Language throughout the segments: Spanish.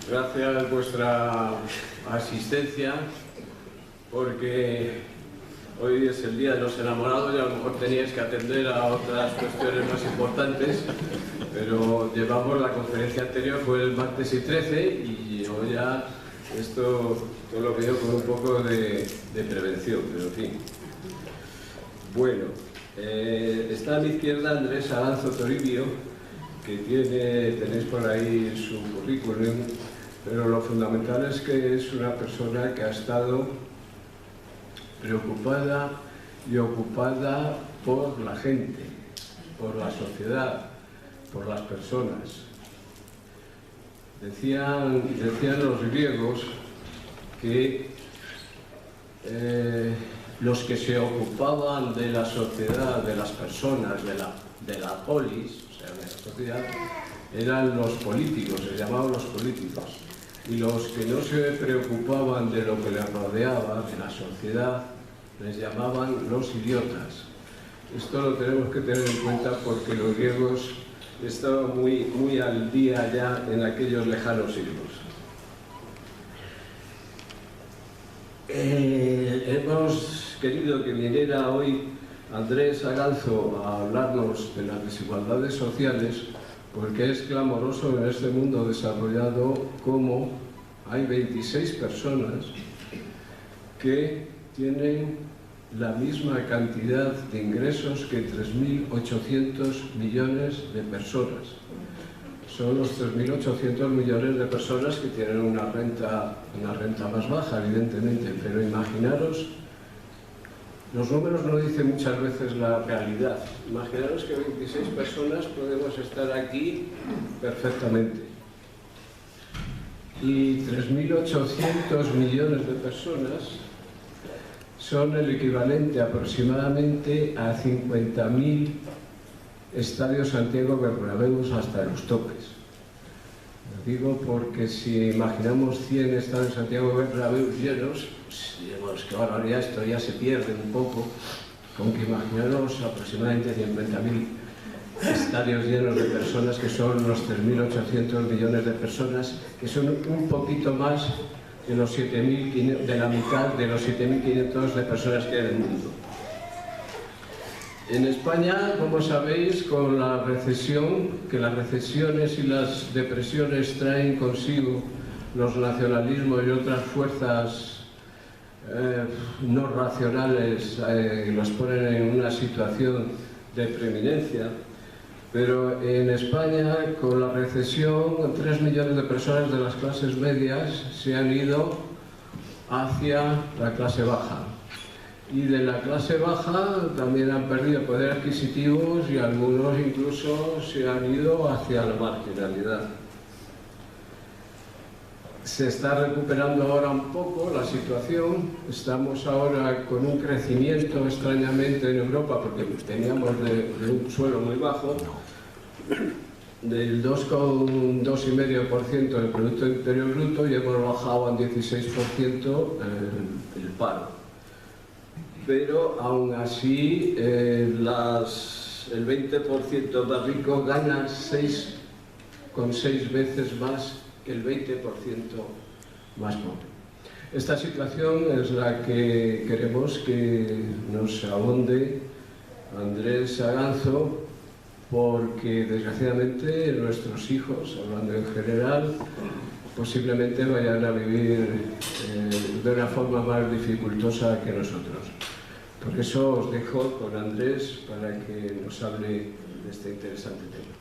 Gracias vuestra asistencia, porque hoy es el Día de los Enamorados y a lo mejor teníais que atender a otras cuestiones más importantes, pero llevamos la conferencia anterior, fue el martes y 13, y hoy ya esto lo veo con un poco de prevención, pero en fin. Bueno, está a mi izquierda Andrés Aranzo Toribio, que tenéis por ahí su currículum, pero lo fundamental es que es una persona que ha estado preocupada y ocupada por la gente, por la sociedad, por las personas. Decían los griegos que los que se ocupaban de la sociedad, de las personas, de la polis, o sea, de la sociedad, eran los políticos, se llamaban los políticos. Y los que no se preocupaban de lo que les rodeaba, de la sociedad, les llamaban los idiotas. Esto lo tenemos que tener en cuenta porque los griegos estaban muy al día ya en aquellos lejanos siglos. Hemos querido que viniera hoy Andrés Aranzo a hablarnos de las desigualdades sociales, porque es clamoroso en este mundo desarrollado cómo hay 26 personas que tienen la misma cantidad de ingresos que 3.800 millones de personas. Son los 3.800 millones de personas que tienen una renta más baja, evidentemente, pero imaginaros, los números no dicen muchas veces la realidad. Imaginaros que 26 personas podemos estar aquí perfectamente. Y 3.800 millones de personas son el equivalente aproximadamente a 50.000 estadios Santiago Bernabéu hasta los topes. Lo digo porque si imaginamos 100 estadios Santiago Bernabéu llenos, pues que barbaridad, esto ya se pierde un poco, con que imaginaros aproximadamente 50.000 estadios llenos de personas, que son los 3.800 millones de personas, que son un poquito más de los 7.500, de la mitad de los 7.500 de personas que hay en el mundo. En España, como sabéis, con la recesión, que las recesiones y las depresiones traen consigo los nacionalismos y otras fuerzas no racionales, los ponen en una situación de preeminencia. Pero en España, con la recesión, 3 millones de personas de las clases medias se han ido hacia la clase baja. Y de la clase baja también han perdido poder adquisitivo y algunos incluso se han ido hacia la marginalidad. Se está recuperando ahora un poco la situación. Estamos ahora con un crecimiento extrañamente en Europa, porque veníamos de un suelo muy bajo, del 2,5% del Producto Interior Bruto, y hemos bajado al 16% el paro. Pero aún así el 20% más rico gana 6,6 veces más que el 20% más pobre. Esta situación es la que queremos que nos abonde Andrés Aranzo, porque desgraciadamente nuestros hijos, hablando en general, posiblemente vayan a vivir de una forma más dificultosa que nosotros. Por eso os dejo con Andrés para que nos hable de este interesante tema.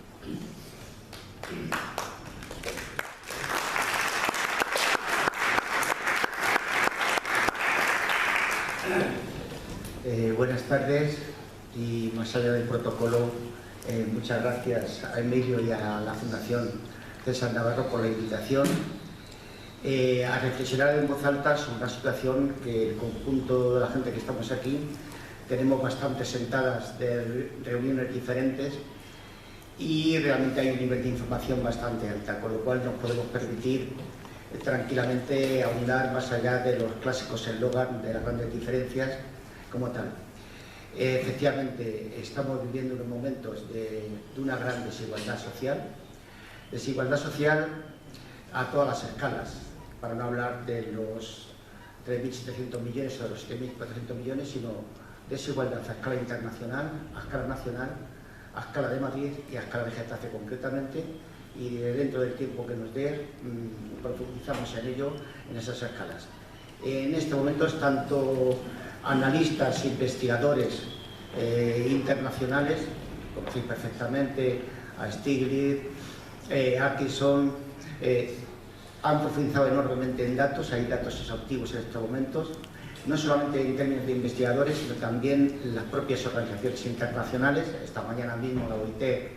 Buenas tardes, y más allá del protocolo, muchas gracias a Emilio y a la Fundación César Navarro por la invitación a reflexionar en voz alta sobre una situación que el conjunto de la gente que estamos aquí tenemos bastantes sentadas de reuniones diferentes, y realmente hay un nivel de información bastante alta, con lo cual nos podemos permitir tranquilamente ahondar más allá de los clásicos eslogan de las grandes diferencias como tal. Efectivamente, estamos viviendo unos momentos de una gran desigualdad social a todas las escalas, para no hablar de los 3.700 millones o de los 7.400 millones, sino desigualdad a escala internacional, a escala nacional, a escala de Madrid y a escala de Getafe concretamente, y dentro del tiempo que nos dé profundizamos en ello, en esas escalas. En este momento es tanto analistas, investigadores internacionales, conocéis perfectamente a Stiglitz, Atkinson, han profundizado enormemente en datos, hay datos exhaustivos en estos momentos, no solamente en términos de investigadores, sino también las propias organizaciones internacionales. Esta mañana mismo la OIT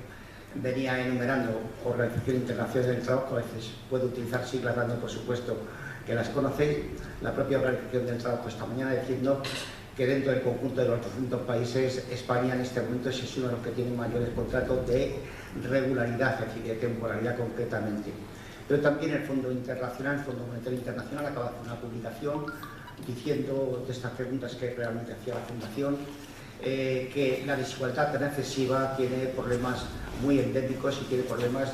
venía enumerando Organización Internacional del Trabajo, a veces puede utilizar siglas dando por supuesto que las conocéis, la propia Organización del Trabajo esta mañana diciendo que dentro del conjunto de los 800 países, España en este momento es uno de los que tiene mayores contratos de regularidad, es decir, de temporalidad concretamente. Pero también el Fondo Internacional, el Fondo Monetario Internacional, acaba de hacer una publicación diciendo de estas preguntas que realmente hacía la Fundación, que la desigualdad tan excesiva tiene problemas muy endémicos y tiene problemas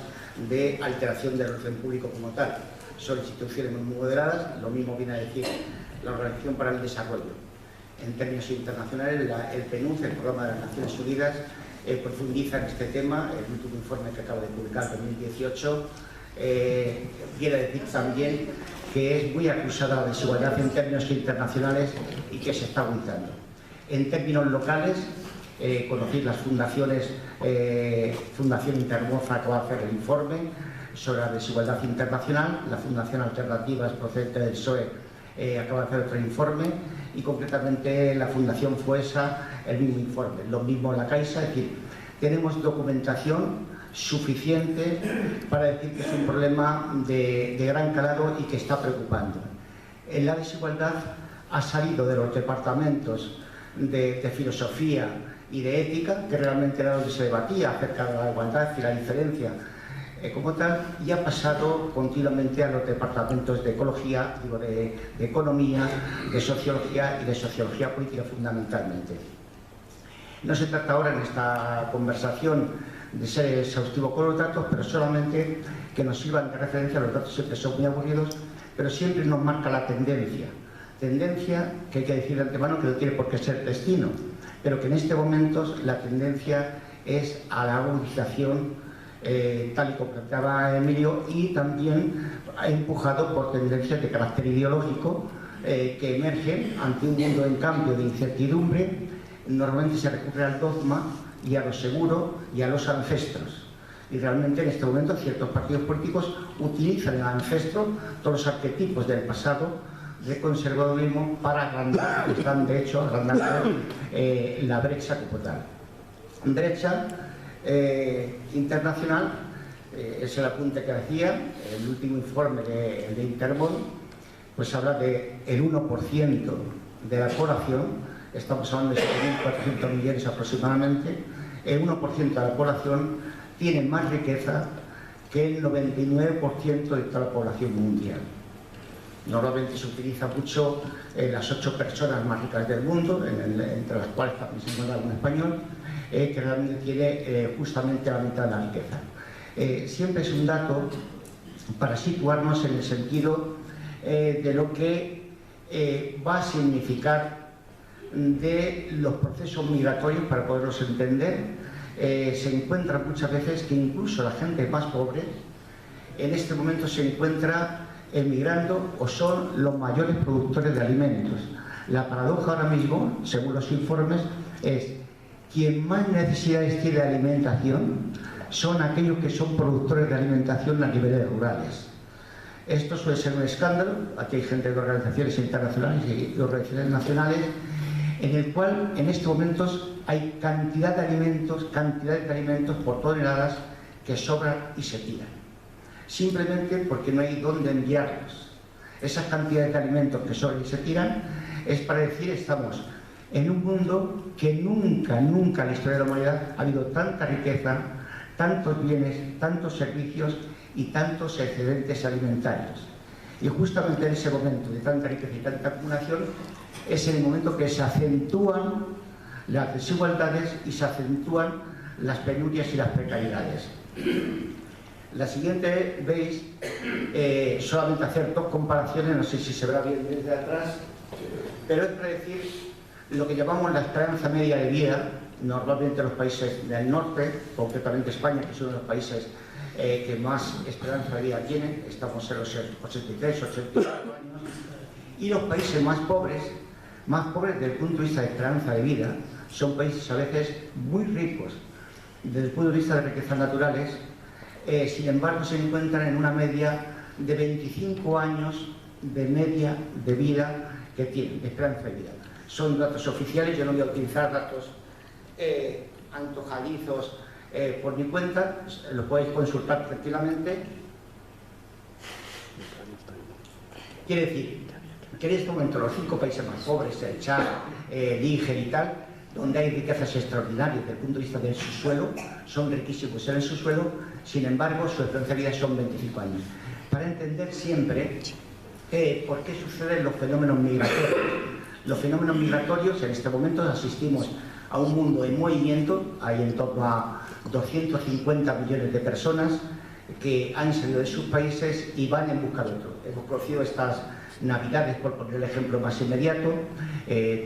de alteración del orden público como tal. Son instituciones muy moderadas, lo mismo viene a decir la Organización para el Desarrollo. En términos internacionales, el PNUD, el Programa de las Naciones Unidas, profundiza en este tema. El último informe que acaba de publicar en 2018 quiere decir también que es muy acusada la desigualdad en términos internacionales y que se está agudizando. En términos locales, conocéis las fundaciones, Fundación Intermoza acaba de hacer el informe sobre la desigualdad internacional, la Fundación Alternativas procedente del PSOE acaba de hacer otro informe, y concretamente la Fundación FUESA el mismo informe, lo mismo en la Caixa. Es decir, tenemos documentación suficiente para decir que es un problema de gran calado y que está preocupando. La desigualdad ha salido de los departamentos de filosofía y de ética, que realmente era donde se debatía acerca de la igualdad y la diferencia como tal, y ha pasado continuamente a los departamentos de ecología, digo, de economía, de sociología y de sociología política fundamentalmente. No se trata ahora en esta conversación de ser exhaustivo con los datos, pero solamente que nos sirvan de referencia. Los datos siempre son muy aburridos, pero siempre nos marca la tendencia. Tendencia que hay que decir de antemano que no tiene por qué ser destino, pero que en este momento la tendencia es a la agudización, tal y como planteaba Emilio, y también empujado por tendencias de carácter ideológico que emergen ante un mundo en cambio de incertidumbre. Normalmente se recurre al dogma y a lo seguro y a los ancestros. Y realmente en este momento ciertos partidos políticos utilizan el ancestro, todos los arquetipos del pasado de conservadurismo, para agrandar, están de hecho agrandando la brecha como tal. Brecha internacional, es el apunte que hacía, el último informe de Intermón, pues habla de el 1% de la población, estamos hablando de 7.400 millones aproximadamente, el 1% de la población tiene más riqueza que el 99% de toda la población mundial. Normalmente se utiliza mucho las 8 personas más ricas del mundo, entre las cuales también se encuentra un español, que realmente tiene justamente la mitad de la riqueza. Siempre es un dato para situarnos en el sentido de lo que va a significar de los procesos migratorios para poderlos entender. Se encuentra muchas veces que incluso la gente más pobre en este momento se encuentra emigrando o son los mayores productores de alimentos. La paradoja ahora mismo, según los informes, es quien más necesidades tiene de alimentación son aquellos que son productores de alimentación a niveles rurales. Esto suele ser un escándalo. Aquí hay gente de organizaciones internacionales y organizaciones nacionales en el cual en estos momentos hay cantidades de alimentos por toneladas que sobran y se tiran, simplemente porque no hay dónde enviarlos. Esas cantidades de alimentos que sobran y se tiran es para decir estamos en un mundo que nunca en la historia de la humanidad ha habido tanta riqueza, tantos bienes, tantos servicios y tantos excedentes alimentarios. Y justamente en ese momento de tanta riqueza y tanta acumulación es el momento que se acentúan las desigualdades y se acentúan las penurias y las precariedades. La siguiente, veis, solamente hacer dos comparaciones, no sé si se verá bien desde atrás, pero es para decir lo que llamamos la esperanza media de vida. Normalmente los países del norte, concretamente España, que es uno de los países que más esperanza de vida tienen, estamos en los 83, 84 años, y los países más pobres desde el punto de vista de esperanza de vida, son países a veces muy ricos desde el punto de vista de riquezas naturales, sin embargo se encuentran en una media de 25 años de media de vida que tienen, de esperanza de vida. Son datos oficiales, yo no voy a utilizar datos antojadizos por mi cuenta, lo podéis consultar tranquilamente. Quiere decir que en este momento los 5 países más pobres, el Chad, Níger y tal, donde hay riquezas extraordinarias desde el punto de vista del subsuelo, son riquísimos en el subsuelo, sin embargo su esperanza de vida son 25 años. Para entender siempre por qué suceden los fenómenos migratorios. Los fenómenos migratorios, en este momento asistimos a un mundo en movimiento, hay en torno a 250 millones de personas que han salido de sus países y van en busca de otro. Hemos conocido estas Navidades, por poner el ejemplo más inmediato,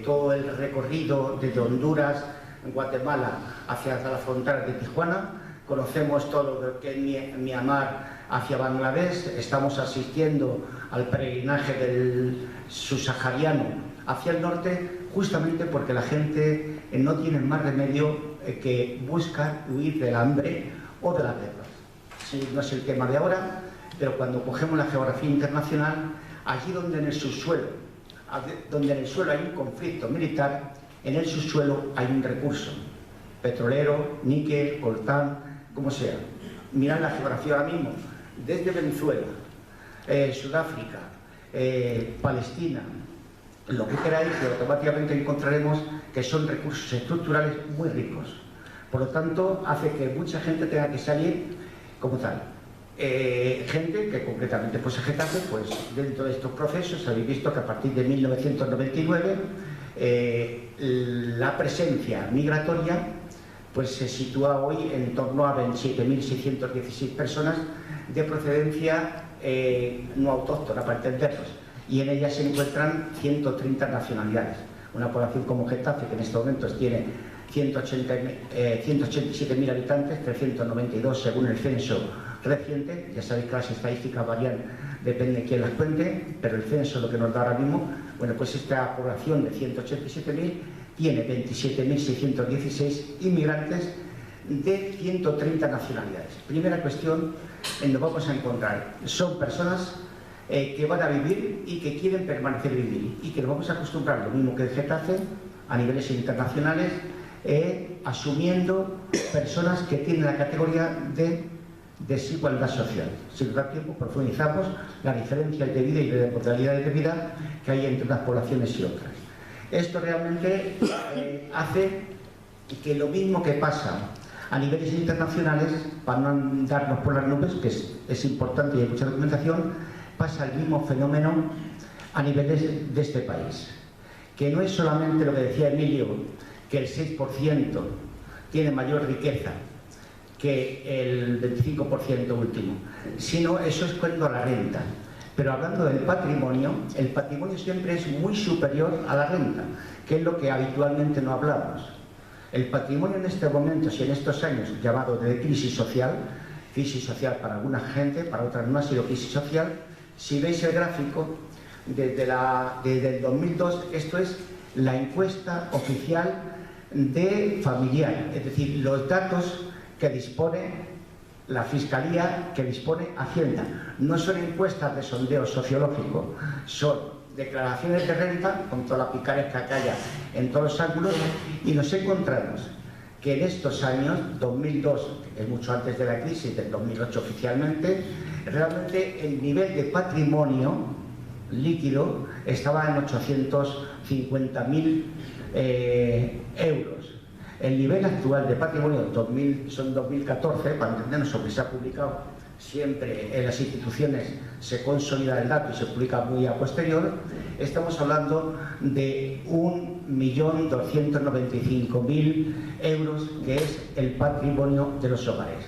todo el recorrido desde Honduras, Guatemala, hacia la frontera de Tijuana, conocemos todo lo que es Myanmar hacia Bangladesh, estamos asistiendo al peregrinaje del subsahariano hacia el norte, justamente porque la gente no tiene más remedio que buscar huir del hambre o de la guerra. Sí, no es el tema de ahora, pero cuando cogemos la geografía internacional, allí donde en el subsuelo hay un conflicto militar, en el subsuelo hay un recurso, petrolero, níquel, coltán, como sea. Mirad la geografía ahora mismo, desde Venezuela, Sudáfrica, Palestina, lo que queráis, y automáticamente encontraremos que son recursos estructurales muy ricos. Por lo tanto, hace que mucha gente tenga que salir como tal. Gente que concretamente pues Getafe, pues dentro de estos procesos habéis visto que a partir de 1999 la presencia migratoria pues se sitúa hoy en torno a 27.616 personas de procedencia no autóctona, para entenderlos, y en ellas se encuentran 130 nacionalidades. Una población como Getafe, que en estos momentos tiene 187.000 habitantes, 392 según el censo reciente. Ya sabéis que las estadísticas varían, depende de quién las cuente, pero el censo lo que nos da ahora mismo, bueno, pues esta población de 187.000 tiene 27.616 inmigrantes de 130 nacionalidades. Primera cuestión en lo que vamos a encontrar, son personas que van a vivir y que quieren permanecer vivir, y que nos vamos a acostumbrar, lo mismo que el Getafe, a niveles internacionales, asumiendo personas que tienen la categoría de desigualdad social. Si nos da tiempo, profundizamos las diferencias de vida y de modalidades de vida que hay entre unas poblaciones y otras. Esto realmente hace que lo mismo que pasa a niveles internacionales, para no andarnos por las nubes, que es importante y hay mucha documentación, pasa el mismo fenómeno a niveles de este país. Que no es solamente lo que decía Emilio, que el 6% tiene mayor riqueza que el 25% último, sino eso es cuando a la renta. Pero hablando del patrimonio, el patrimonio siempre es muy superior a la renta, que es lo que habitualmente no hablamos. El patrimonio en este momento, y en estos años, llamado de crisis social para alguna gente, para otras no ha sido crisis social. Si veis el gráfico, desde el 2002, esto es la encuesta oficial de familiar, es decir, los datos que dispone la Fiscalía, que dispone Hacienda. No son encuestas de sondeo sociológico, son declaraciones de renta con toda la picaresca que haya en todos los ángulos, y nos encontramos que en estos años, 2002, que es mucho antes de la crisis, del 2008 oficialmente, realmente el nivel de patrimonio líquido estaba en 850.000 euros. El nivel actual de patrimonio, son 2014, para entendernos lo que se ha publicado, siempre en las instituciones se consolida el dato y se publica muy a posterior, estamos hablando de 1.295.000 euros, que es el patrimonio de los hogares.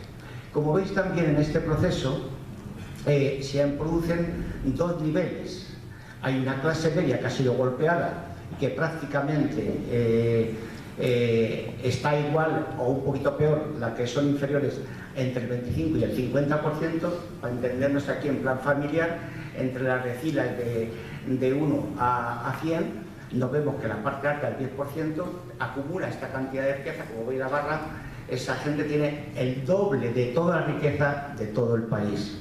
Como veis también en este proceso se producen dos niveles. Hay una clase media que ha sido golpeada y que prácticamente está igual o un poquito peor, la que son inferiores entre el 25 y el 50%, para entendernos aquí en plan familiar, entre las decilas de 1 a 100, nos vemos que la parte alta, el 10%, acumula esta cantidad de riqueza. Como veis la barra, esa gente tiene el doble de toda la riqueza de todo el país.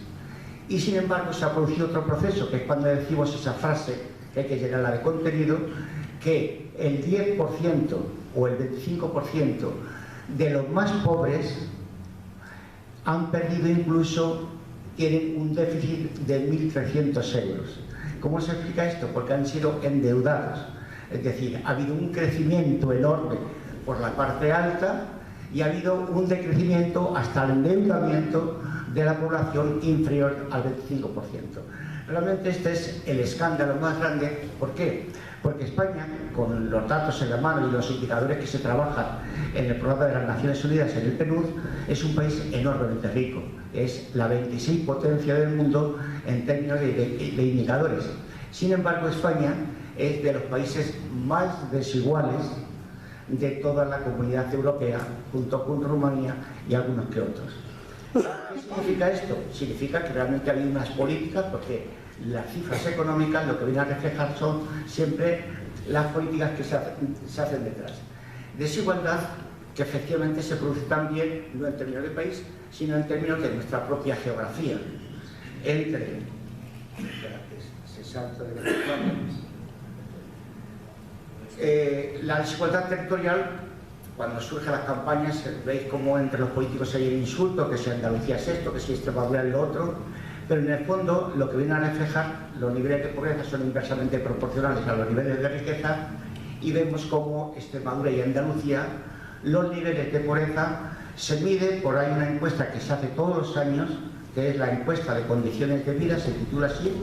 Y sin embargo se ha producido otro proceso, que es cuando decimos esa frase, que hay que llenarla de contenido, que el 10% o el 25% de los más pobres han perdido, incluso tienen un déficit de 1.300 euros. ¿Cómo se explica esto? Porque han sido endeudados. Es decir, ha habido un crecimiento enorme por la parte alta y ha habido un decrecimiento hasta el endeudamiento de la población inferior al 25%. Realmente este es el escándalo más grande. ¿Por qué? Porque España, con los datos en la mano y los indicadores que se trabajan en el programa de las Naciones Unidas, en el PNUD, es un país enormemente rico. Es la 26 potencia del mundo en términos de indicadores. Sin embargo, España es de los países más desiguales de toda la comunidad europea, junto con Rumanía y algunos que otros. ¿Qué significa esto? Significa que realmente ha habido unas políticas, porque las cifras económicas lo que vienen a reflejar son siempre las políticas que se hacen detrás. Desigualdad que efectivamente se produce también, no en términos de país, sino en términos de nuestra propia geografía. Entre... la desigualdad territorial, cuando surgen las campañas, veis cómo entre los políticos hay el insulto, que si Andalucía es esto, que si Extremadura es lo otro, pero en el fondo lo que viene a reflejar, los niveles de pobreza son inversamente proporcionales a los niveles de riqueza, y vemos cómo Extremadura y Andalucía, los niveles de pobreza se mide por ahí una encuesta que se hace todos los años, que es la encuesta de condiciones de vida, se titula así.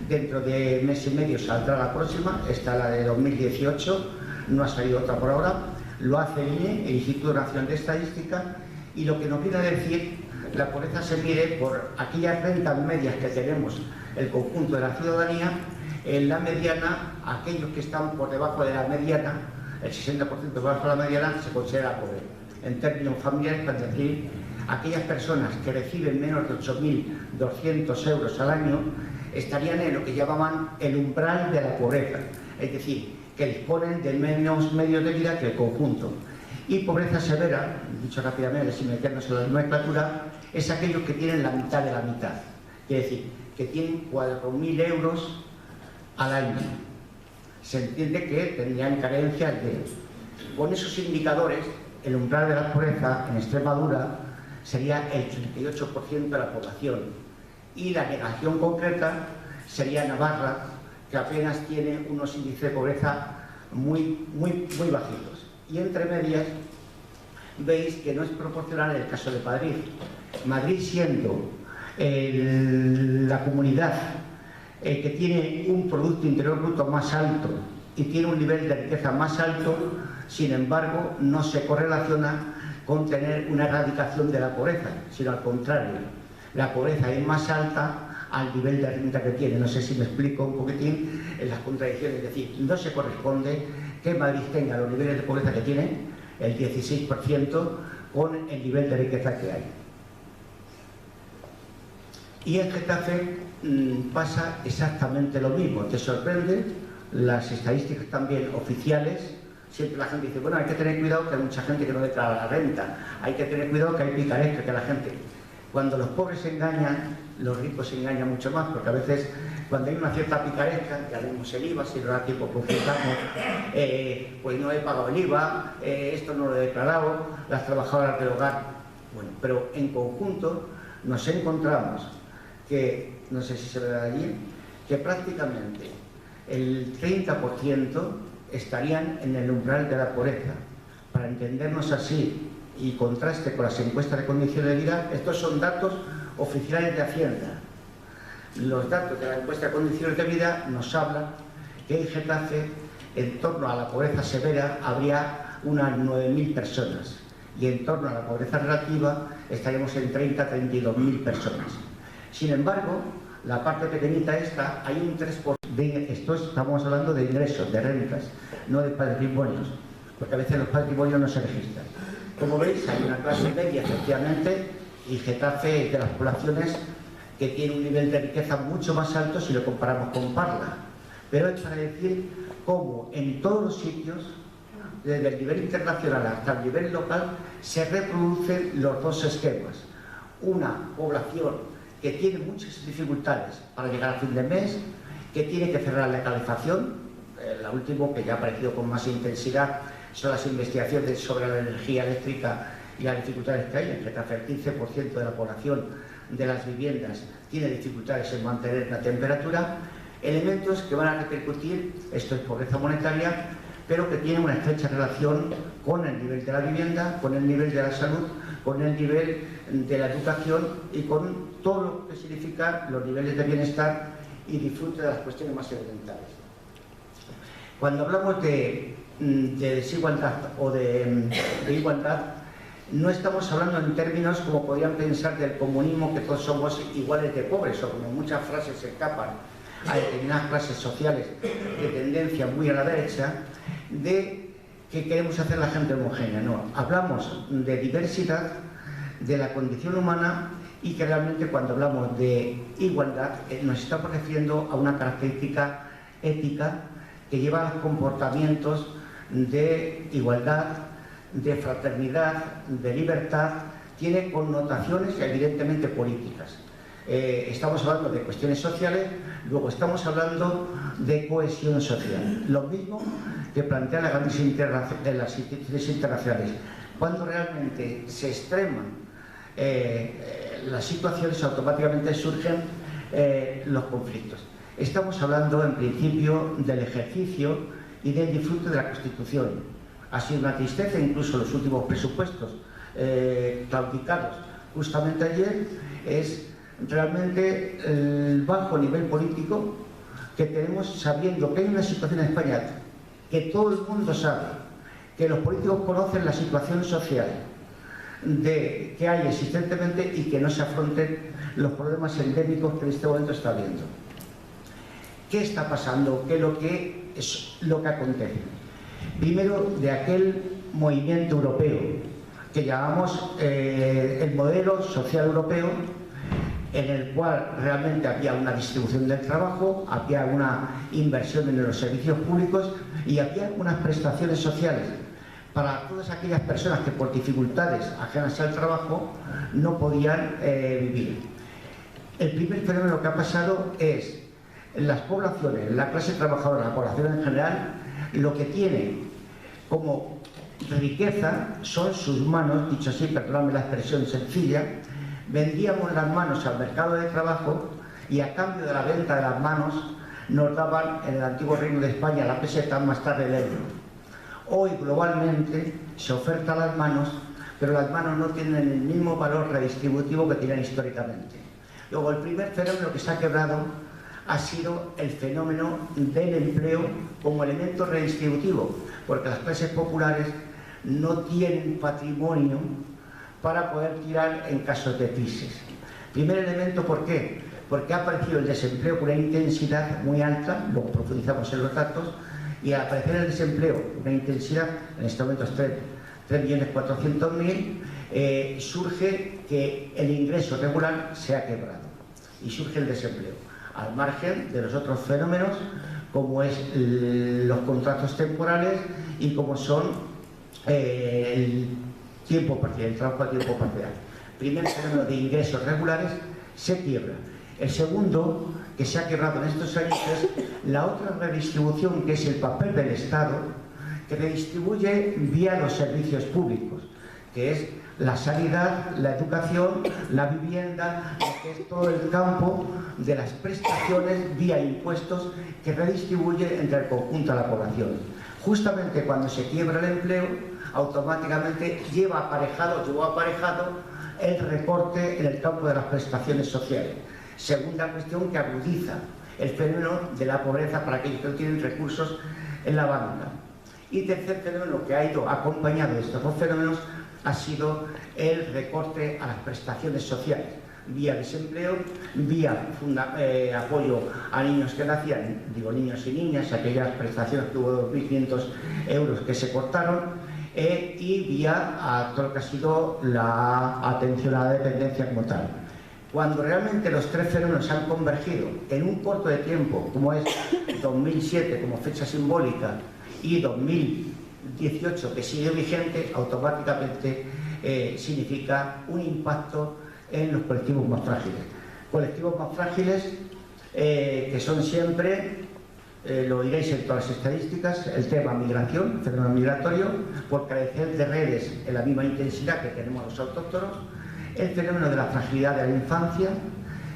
Dentro de mes y medio saldrá la próxima, esta la de 2018, no ha salido otra por ahora. Lo hace el INE, el Instituto Nacional de Estadística, y lo que nos viene a decir, la pobreza se mide por aquellas rentas medias que tenemos el conjunto de la ciudadanía. En la mediana, aquellos que están por debajo de la mediana, el 60% por debajo de la mediana, se considera pobre. En términos familiares, para decir, aquellas personas que reciben menos de 8.200 euros al año estarían en lo que llamaban el umbral de la pobreza, es decir, que disponen de menos medios de vida que el conjunto. Y pobreza severa, dicho rápidamente, sin meternos en la nomenclatura, es aquellos que tienen la mitad de la mitad, es decir, que tienen 4.000 euros al año. Se entiende que tendrían carencias de... Con esos indicadores, el umbral de la pobreza en Extremadura sería el 38% de la población, y la negación concreta sería Navarra, que apenas tiene unos índices de pobreza muy bajitos. Y entre medias veis que no es proporcional en el caso de Madrid. Madrid, siendo la comunidad que tiene un Producto Interior Bruto más alto y tiene un nivel de riqueza más alto, sin embargo no se correlaciona con tener una erradicación de la pobreza, sino al contrario, la pobreza es más alta al nivel de renta que tiene. No sé si me explico un poquitín en las contradicciones, es decir, no se corresponde que Madrid tenga los niveles de pobreza que tiene, el 16%, con el nivel de riqueza que hay. Y en Getafe pasa exactamente lo mismo. Te sorprende, las estadísticas también oficiales, siempre la gente dice, bueno, hay que tener cuidado que hay mucha gente que no declara la renta, hay que tener cuidado que hay picaresca, que la gente... Cuando los pobres se engañan, los ricos se engañan mucho más, porque a veces cuando hay una cierta picaresca, ya vemos el IVA, si no da tiempo profundizamos, pues no he pagado el IVA, esto no lo he declarado, las trabajadoras del hogar. Bueno, pero en conjunto nos encontramos que, no sé si se ve allí, que prácticamente el 30% estarían en el umbral de la pobreza. Para entendernos así y contraste con las encuestas de condiciones de vida, estos son datos oficiales de Hacienda. Los datos de la encuesta de condiciones de vida nos hablan que en Getafe, en torno a la pobreza severa, habría unas 9.000 personas. y en torno a la pobreza relativa estaríamos en 30-32.000 personas. Sin embargo, la parte pequeñita esta, hay un 3% de esto, estamos hablando de ingresos, de rentas, no de patrimonios, porque a veces los patrimonios no se registran. Como veis, hay una clase media, efectivamente, y Getafe es de las poblaciones que tiene un nivel de riqueza mucho más alto si lo comparamos con Parla. Pero es para decir cómo en todos los sitios, desde el nivel internacional hasta el nivel local, se reproducen los dos esquemas. Una población que tiene muchas dificultades para llegar a fin de mes, que tiene que cerrar la calefacción. La última, que ya ha aparecido con más intensidad, son las investigaciones sobre la energía eléctrica y las dificultades que hay. En Getafe, el 15% de la población de las viviendas tiene dificultades en mantener la temperatura. Elementos que van a repercutir, esto es pobreza monetaria, pero que tienen una estrecha relación con el nivel de la vivienda, con el nivel de la salud, con el nivel de la educación y con todo lo que significa los niveles de bienestar y disfrute de las cuestiones más elementales. Cuando hablamos de desigualdad o de igualdad, no estamos hablando en términos como podrían pensar del comunismo, que todos somos iguales de pobres, o como muchas frases se escapan a determinadas clases sociales de tendencia muy a la derecha, de que queremos hacer la gente homogénea. No, hablamos de diversidad, de la condición humana, y que realmente cuando hablamos de igualdad nos estamos refiriendo a una característica ética que lleva a los comportamientos de igualdad, de fraternidad, de libertad, tiene connotaciones evidentemente políticas. Estamos hablando de cuestiones sociales, luego estamos hablando de cohesión social. Lo mismo que plantean las grandes las instituciones internacionales. Cuando realmente se extreman las situaciones, automáticamente surgen los conflictos. Estamos hablando en principio del ejercicio y del disfrute de la Constitución. Ha sido una tristeza incluso los últimos presupuestos claudicados justamente ayer, es realmente el bajo nivel político que tenemos, sabiendo que hay una situación en España que todo el mundo sabe, que los políticos conocen la situación social que hay existentemente y que no se afronten los problemas endémicos que en este momento está habiendo. ¿Qué está pasando? ¿Qué es lo que acontece? Primero, de aquel movimiento europeo que llamamos el modelo social europeo, en el cual realmente había una distribución del trabajo, había una inversión en los servicios públicos y había unas prestaciones sociales para todas aquellas personas que por dificultades ajenas al trabajo no podían vivir. El primer fenómeno que ha pasado es las poblaciones, la clase trabajadora, la población en general, lo que tiene como riqueza son sus manos, dicho así, perdóname la expresión sencilla. Vendíamos las manos al mercado de trabajo y a cambio de la venta de las manos nos daban en el antiguo Reino de España la peseta, más tarde el euro. Hoy globalmente se ofertan las manos, pero las manos no tienen el mismo valor redistributivo que tenían históricamente. Luego, el primer fenómeno que se ha quebrado ha sido el fenómeno del empleo como elemento redistributivo, porque las clases populares no tienen patrimonio para poder tirar en casos de crisis. Primer elemento, ¿por qué? Porque ha aparecido el desempleo con una intensidad muy alta, luego profundizamos en los datos, y al aparecer el desempleo con una intensidad, en este momento es 3.400.000, surge que el ingreso regular se ha quebrado y surge el desempleo, al margen de los otros fenómenos como es los contratos temporales y como son el tiempo parcial, el trabajo a tiempo parcial. Primer fenómeno de ingresos regulares se quiebra. El segundo, que se ha quebrado en estos años, es la otra redistribución, que es el papel del Estado, que redistribuye vía los servicios públicos, que es la sanidad, la educación, la vivienda, que es todo el campo de las prestaciones vía impuestos que redistribuye entre el conjunto de la población. Justamente cuando se quiebra el empleo, automáticamente llevó aparejado el recorte en el campo de las prestaciones sociales. Segunda cuestión que agudiza el fenómeno de la pobreza para aquellos que no tienen recursos en la banca. Y tercer fenómeno que ha ido acompañado de estos dos fenómenos, ha sido el recorte a las prestaciones sociales, vía desempleo, vía apoyo a niños que nacían, digo niños y niñas, aquellas prestaciones que hubo 2.500 euros que se cortaron, y vía a todo lo que ha sido la atención a la dependencia como tal. Cuando realmente los tres fenómenos han convergido en un corto de tiempo, como es 2007 como fecha simbólica y 2018 que sigue vigente, automáticamente significa un impacto en los colectivos más frágiles. Colectivos más frágiles que son siempre, lo diréis en todas las estadísticas, el tema migración, el fenómeno migratorio, por carecer de redes en la misma intensidad que tenemos los autóctonos, el fenómeno de la fragilidad de la infancia,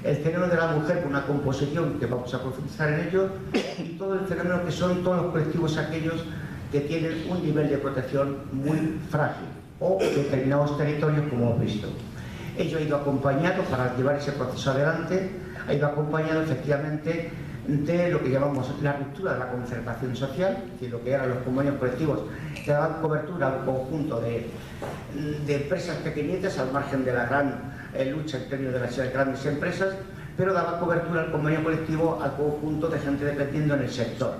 el fenómeno de la mujer con una composición que vamos a profundizar en ello, y todo el fenómeno que son todos los colectivos aquellos que tienen un nivel de protección muy frágil o determinados territorios como hemos visto. Ello ha ido acompañado, para llevar ese proceso adelante, ha ido acompañado efectivamente de lo que llamamos la ruptura de la concertación social, es decir, lo que eran los convenios colectivos que daban cobertura a un conjunto de empresas pequeñitas al margen de la gran lucha en términos de las grandes empresas, pero daba cobertura al convenio colectivo al conjunto de gente dependiendo en el sector.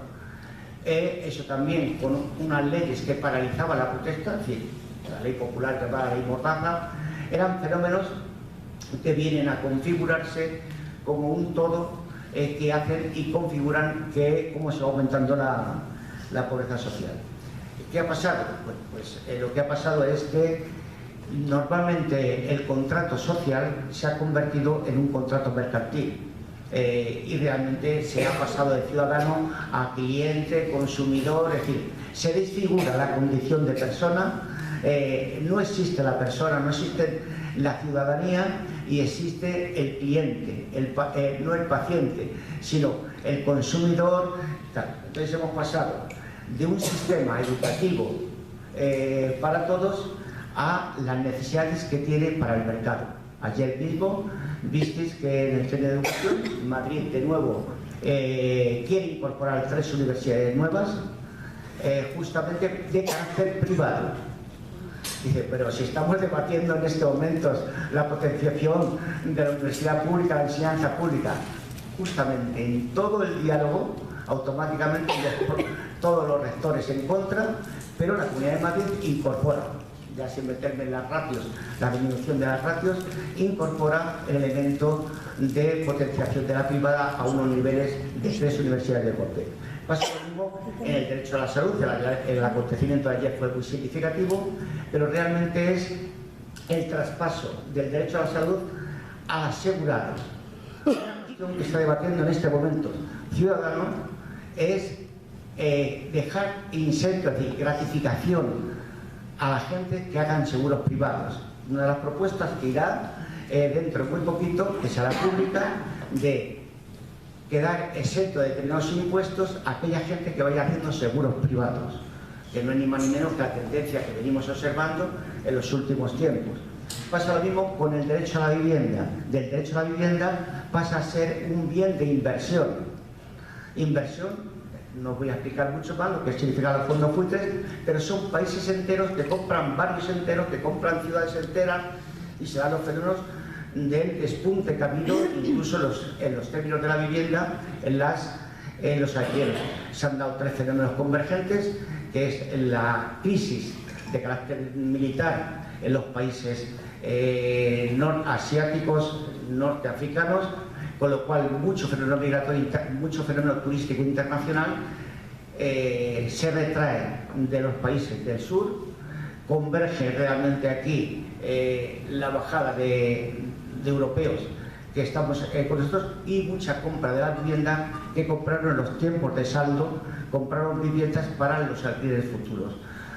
Eso también con unas leyes que paralizaban la protesta, es decir, la ley popular llamada la ley Mordaza, eran fenómenos que vienen a configurarse como un todo que hacen y configuran cómo se va aumentando la pobreza social. ¿Qué ha pasado? Pues lo que ha pasado es que normalmente el contrato social se ha convertido en un contrato mercantil y realmente se ha pasado de ciudadano a cliente, consumidor, es decir, se desfigura la condición de persona, no existe la persona, no existe la ciudadanía y existe el cliente, no el paciente, sino el consumidor. Entonces hemos pasado de un sistema educativo para todos a las necesidades que tiene para el mercado. Ayer mismo visteis que en el Centro de Educación, Madrid de nuevo quiere incorporar 3 universidades nuevas, justamente de carácter privado. Dice, pero si estamos debatiendo en este momento la potenciación de la universidad pública, la enseñanza pública, justamente en todo el diálogo, automáticamente todos los rectores en contra, pero la Comunidad de Madrid incorpora, ya sin meterme en las ratios, la disminución de las ratios, incorpora el elemento de potenciación de la privada a unos niveles de 3 universidades de corte. Pasa lo mismo en el derecho a la salud, el acontecimiento de ayer fue muy significativo, pero realmente es el traspaso del derecho a la salud a asegurados. La cuestión que está debatiendo en este momento ciudadano es dejar incentivo, es decir, gratificación a la gente que hagan seguros privados. Una de las propuestas que irá dentro de muy poquito, que será pública, de quedar exento de determinados impuestos a aquella gente que vaya haciendo seguros privados, que no es ni más ni menos que la tendencia que venimos observando en los últimos tiempos. Pasa lo mismo con el derecho a la vivienda. Del derecho a la vivienda pasa a ser un bien de inversión. Inversión, no voy a explicar mucho más lo que significa los fondos buitres, pero son países enteros que compran barrios enteros, que compran ciudades enteras, y se dan los fenómenos del despunte que ha habido incluso en los términos de la vivienda en los alquileres. Se han dado 3 fenómenos convergentes, que es la crisis de carácter militar en los países asiáticos, norteafricanos, con lo cual mucho fenómeno migratorio, mucho fenómeno turístico internacional se retrae de los países del sur, converge realmente aquí la bajada de europeos que estamos con nosotros y mucha compra de la vivienda que compraron en los tiempos de saldo, compraron viviendas para los alquileres futuros.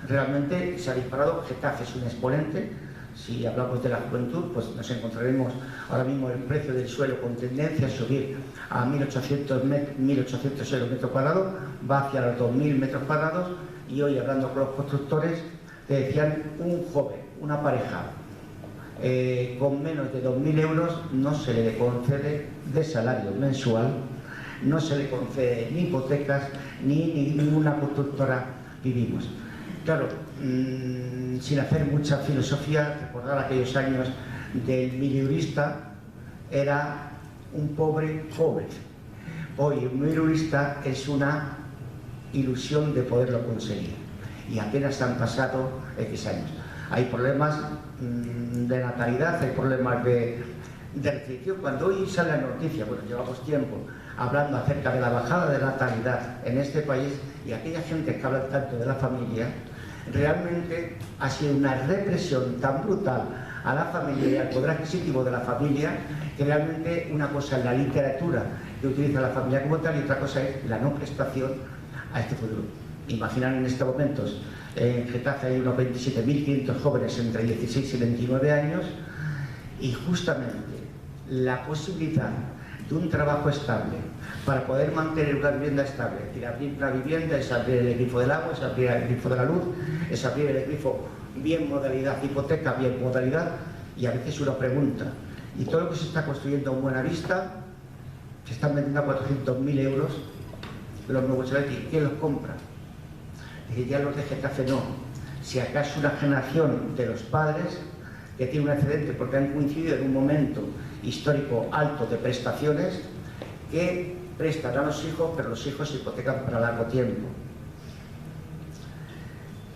Realmente se ha disparado. Getafe es un exponente. Si hablamos de la juventud, pues nos encontraremos ahora mismo el precio del suelo con tendencia a subir a 1.800 euros metro cuadrado, va hacia los 2.000 metros cuadrados, y hoy hablando con los constructores te decían un joven, una pareja con menos de 2.000 euros no se le concede de salario mensual, no se le concede ni hipotecas ni ninguna constructora vivimos. Claro, sin hacer mucha filosofía, recordar aquellos años del milieurista era un pobre joven. Hoy un milieurista es una ilusión de poderlo conseguir y apenas han pasado X años. Hay problemas de natalidad, hay problemas de restricción. Cuando hoy sale la noticia, bueno, llevamos tiempo hablando acerca de la bajada de natalidad en este país, y aquella gente que habla tanto de la familia, realmente ha sido una represión tan brutal a la familia y al poder adquisitivo de la familia, que realmente una cosa es la literatura que utiliza la familia como tal y otra cosa es la no prestación a este futuro. Imaginar en estos momentos, en Getafe hay unos 27.500 jóvenes entre 16 y 29 años, y justamente la posibilidad de un trabajo estable para poder mantener una vivienda estable, es decir, abrir una vivienda es abrir el grifo del agua, es abrir el grifo de la luz, es abrir el grifo bien modalidad hipoteca, bien modalidad, y a veces uno pregunta, y todo lo que se está construyendo en Buenavista se están vendiendo a 400.000 euros los nuevos chalets, ¿quién los compra? Es decir, ya los de Getafe no, si acaso una generación de los padres que tiene un excedente porque han coincidido en un momento histórico alto de prestaciones que prestan a los hijos, pero los hijos se hipotecan para largo tiempo.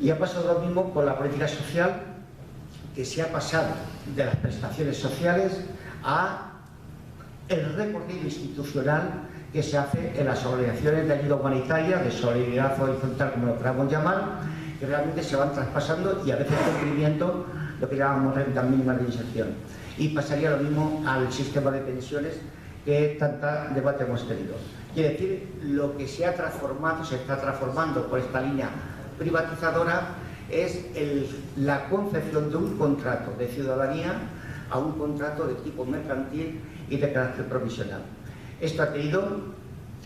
Y ha pasado lo mismo con la política social, que se ha pasado de las prestaciones sociales a el recorrido institucional que se hace en las organizaciones de ayuda humanitaria, de solidaridad horizontal, como lo queramos llamar, que realmente se van traspasando y a veces cumpliendo lo que llamamos renta mínima de inserción. Y pasaría lo mismo al sistema de pensiones que tanta debate hemos tenido. Quiere decir, lo que se ha transformado, se está transformando por esta línea privatizadora es la concepción de un contrato de ciudadanía a un contrato de tipo mercantil y de carácter provisional. Esto ha tenido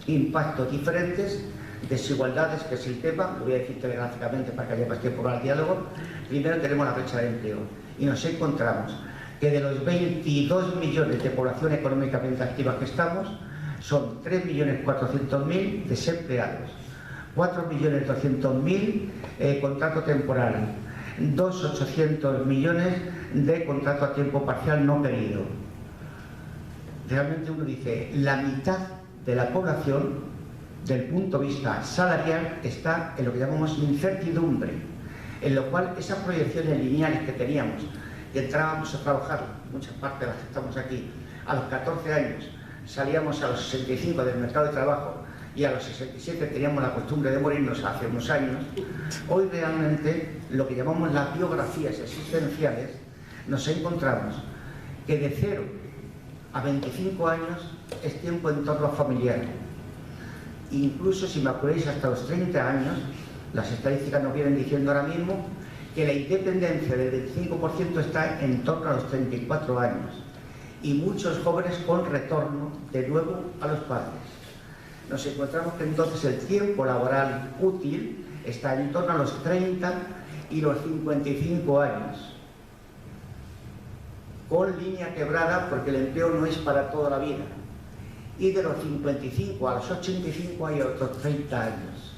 impactos diferentes, desigualdades, que es el tema, lo voy a decir telegráficamente para que haya más tiempo para el diálogo. Primero tenemos la brecha de empleo y nos encontramos que de los 22 millones de población económicamente activa que estamos, son 3.400.000 desempleados, 4.200.000 contrato temporal, 2.800.000.000 de contrato a tiempo parcial no querido. Realmente uno dice, la mitad de la población, del punto de vista salarial, está en lo que llamamos incertidumbre, en lo cual esas proyecciones lineales que teníamos, que entrábamos a trabajar, muchas partes de las que estamos aquí, a los 14 años, salíamos a los 65 del mercado de trabajo y a los 67 teníamos la costumbre de morirnos hace unos años. Hoy realmente lo que llamamos las biografías existenciales, nos encontramos que de 0 a 25 años es tiempo en torno a familiar. Incluso si me apuréis hasta los 30 años, las estadísticas nos vienen diciendo ahora mismo que la independencia del 25% está en torno a los 34 años y muchos jóvenes con retorno de nuevo a los padres. Nos encontramos que entonces el tiempo laboral útil está en torno a los 30 y los 55 años, con línea quebrada porque el empleo no es para toda la vida, y de los 55 a los 85 hay otros 30 años,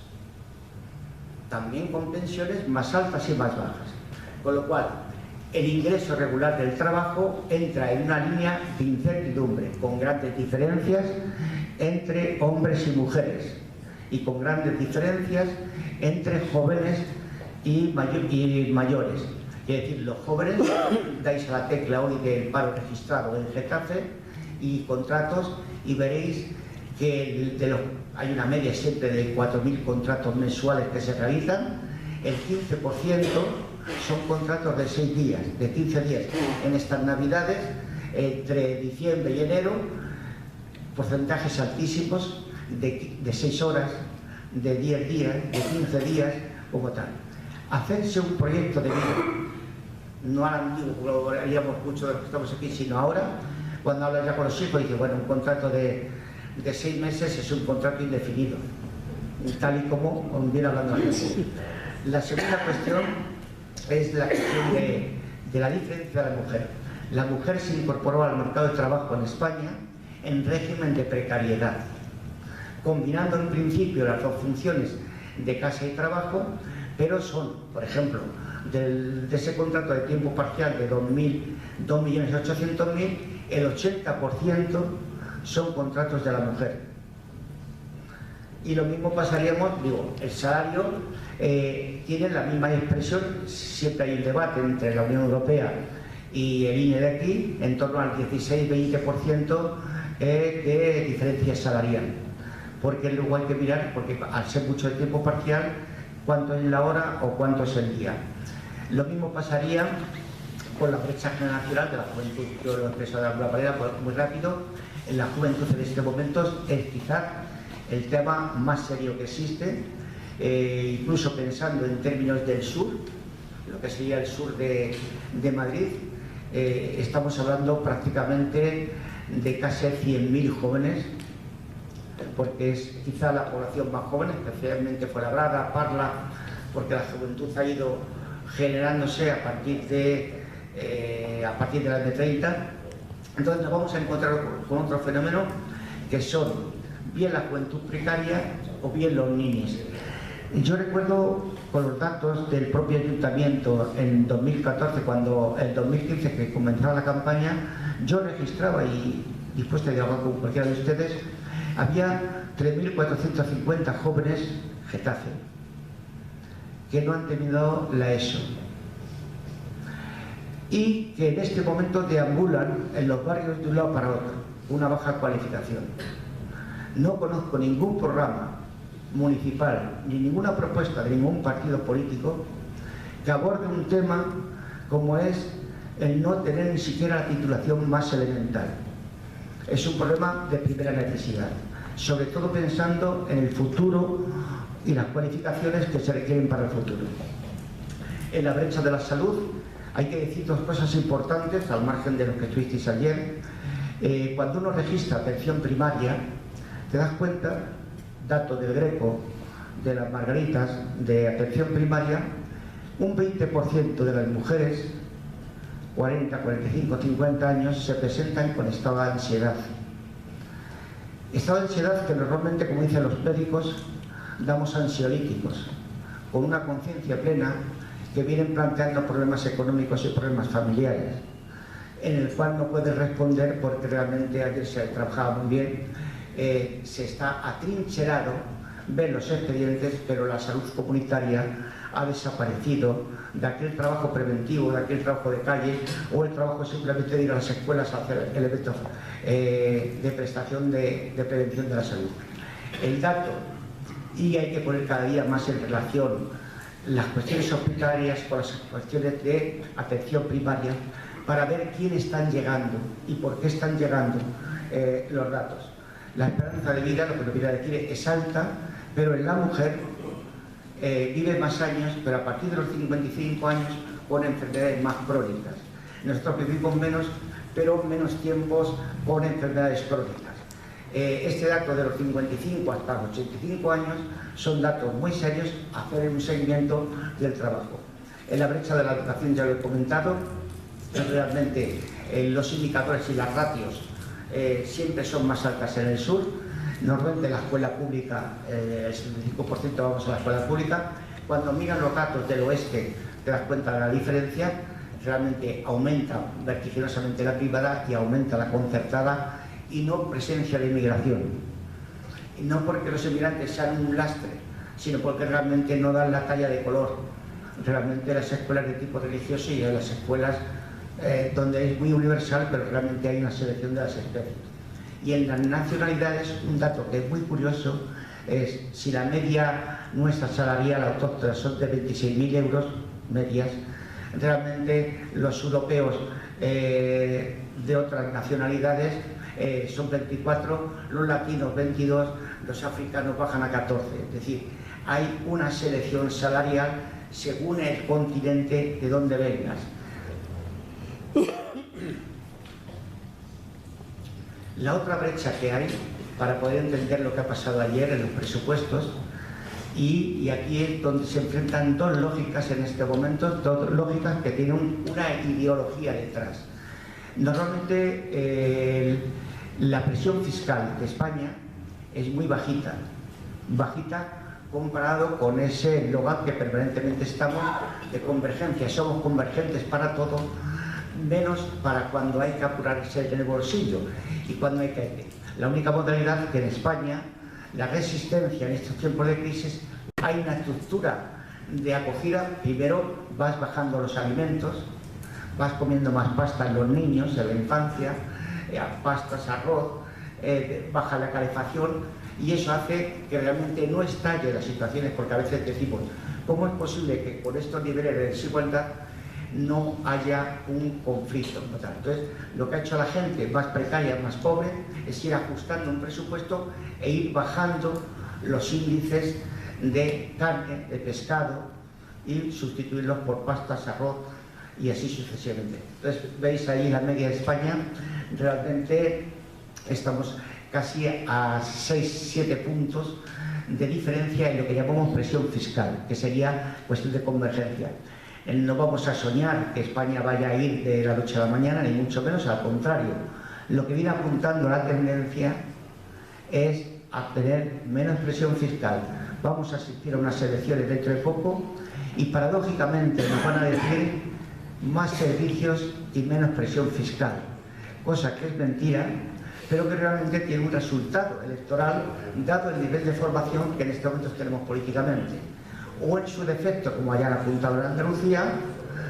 también con pensiones más altas y más bajas, con lo cual el ingreso regular del trabajo entra en una línea de incertidumbre, con grandes diferencias entre hombres y mujeres y con grandes diferencias entre jóvenes y mayores. Es decir, los jóvenes dais a la tecla hoy del paro registrado en Getafe y contratos y veréis que hay una media siempre de 4.000 contratos mensuales que se realizan, el 15% son contratos de 6 días, de 15 días. En estas navidades, entre diciembre y enero, porcentajes altísimos de 6 horas, de 10 días, de 15 días, como tal. Hacerse un proyecto de vida, no ahora mismo, lo haríamos mucho de los que estamos aquí, sino ahora, cuando hablas ya con los hijos, dice, bueno, un contrato de 6 meses es un contrato indefinido, tal y como viene hablando antes. La segunda cuestión es la cuestión de la diferencia de la mujer. La mujer se incorporó al mercado de trabajo en España en régimen de precariedad, combinando en principio las dos funciones de casa y trabajo, pero son, por ejemplo, de ese contrato de tiempo parcial de 2.800.000, el 80% son contratos de la mujer. Y lo mismo pasaríamos, digo, el salario tiene la misma expresión, siempre hay un debate entre la Unión Europea y el INE de aquí, en torno al 16-20% de diferencia salarial. Porque luego hay que mirar, porque al ser mucho de tiempo parcial, cuánto es la hora o cuánto es el día. Lo mismo pasaría con la brecha generacional de la juventud. Yo lo he expresado de alguna manera muy rápido. En la juventud en este momento es quizás el tema más serio que existe, incluso pensando en términos del sur, lo que sería el sur de Madrid, estamos hablando prácticamente de casi 100.000 jóvenes, porque es quizá la población más joven, especialmente Fuenlabrada, Parla, porque la juventud ha ido generándose a partir de las de 30. Entonces nos vamos a encontrar con otro fenómeno que son bien la juventud precaria o bien los niños. Yo recuerdo con los datos del propio ayuntamiento en 2014, cuando en 2015 que comenzaba la campaña, yo registraba, y dispuesto a dialogar con cualquiera de ustedes, había 3.450 jóvenes Getafe que no han terminado la ESO y que en este momento deambulan en los barrios de un lado para otro, una baja cualificación. No conozco ningún programa municipal ni ninguna propuesta de ningún partido político que aborde un tema como es el no tener ni siquiera la titulación más elemental. Es un problema de primera necesidad, sobre todo pensando en el futuro y las cualificaciones que se requieren para el futuro. En la brecha de la salud hay que decir dos cosas importantes, al margen de lo que estuvisteis ayer. Cuando uno registra atención primaria, te das cuenta, dato del Greco, de las Margaritas, de atención primaria, un 20% de las mujeres, 40, 45, 50 años, se presentan con estado de ansiedad. Estado de ansiedad que normalmente, como dicen los médicos, damos ansiolíticos, con una conciencia plena, que vienen planteando problemas económicos y problemas familiares, en el cual no puede responder porque realmente ayer se trabajaba muy bien, se está atrincherado, ven los expedientes, pero la salud comunitaria ha desaparecido de aquel trabajo preventivo, de aquel trabajo de calle, o el trabajo simplemente de ir a las escuelas a hacer elementos de prestación de prevención de la salud. El dato, y hay que poner cada día más en relación las cuestiones hospitalarias con las cuestiones de atención primaria, para ver quién están llegando y por qué están llegando los datos. La esperanza de vida, lo que nos viene a decir, es alta, pero en la mujer vive más años, pero a partir de los 55 años con enfermedades más crónicas. Nosotros vivimos menos, pero menos tiempos con enfermedades crónicas. Este dato de los 55 hasta los 85 años son datos muy serios a hacer un seguimiento del trabajo. En la brecha de la educación ya lo he comentado, realmente los indicadores y las ratios siempre son más altas en el sur. Normalmente la escuela pública, el 75% vamos a la escuela pública. Cuando miran los datos del oeste te das cuenta de la diferencia, realmente aumenta vertiginosamente la privada y aumenta la concertada, y no presencia de inmigración. Y no porque los inmigrantes sean un lastre, sino porque realmente no dan la talla de color. Realmente las escuelas de tipo religioso y las escuelas donde es muy universal, pero realmente hay una selección de las especies. Y en las nacionalidades, un dato que es muy curioso es si la media nuestra salarial autóctona son de 26.000 euros medias, realmente los europeos de otras nacionalidades son 24, los latinos 22, los africanos bajan a 14. Es decir, hay una selección salarial según el continente de donde vengas. La otra brecha que hay, para poder entender lo que ha pasado ayer en los presupuestos, y aquí es donde se enfrentan dos lógicas en este momento, dos lógicas que tienen una ideología detrás. Normalmente la presión fiscal de España es muy bajita comparado con ese eslogan que permanentemente estamos de convergencia. Somos convergentes para todo, menos para cuando hay que apurarse en el bolsillo y cuando hay que... La única modalidad que en España, la resistencia en estos tiempos de crisis, hay una estructura de acogida. Primero vas bajando los alimentos, vas comiendo más pasta en los niños, en la infancia, pastas, arroz, baja la calefacción, y eso hace que realmente no estalle las situaciones, porque a veces decimos, ¿cómo es posible que con estos niveles de desigualdad no haya un conflicto? Entonces, lo que ha hecho la gente más precaria, más pobre, es ir ajustando un presupuesto e ir bajando los índices de carne, de pescado, y sustituirlos por pastas, arroz y así sucesivamente. Entonces, veis ahí la media de España, realmente estamos casi a 6-7 puntos de diferencia en lo que llamamos presión fiscal, que sería cuestión de convergencia. No vamos a soñar que España vaya a ir de la noche a la mañana, ni mucho menos, al contrario. Lo que viene apuntando la tendencia es a tener menos presión fiscal. Vamos a asistir a unas elecciones dentro de poco y paradójicamente nos van a decir más servicios y menos presión fiscal, cosa que es mentira, pero que realmente tiene un resultado electoral dado el nivel de formación que en estos momentos tenemos políticamente. O en su defecto, como hayan apuntado en Andalucía,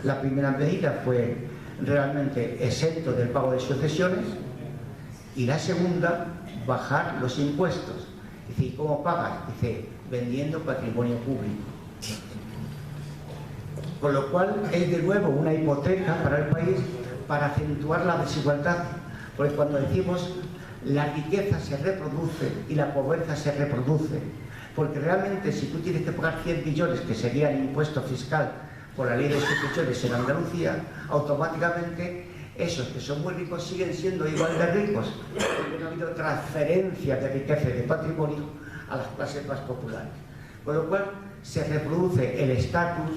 la primera medida fue realmente exento del pago de sucesiones, y la segunda, bajar los impuestos. Dice, ¿cómo pagas? Dice, vendiendo patrimonio público. Con lo cual es de nuevo una hipoteca para el país para acentuar la desigualdad, porque cuando decimos la riqueza se reproduce y la pobreza se reproduce, porque realmente si tú tienes que pagar 100 billones, que sería el impuesto fiscal por la ley de sucesiones en Andalucía, automáticamente esos que son muy ricos siguen siendo igual de ricos, porque no ha habido transferencia de riqueza y de patrimonio a las clases más populares. Con lo cual se reproduce el estatus,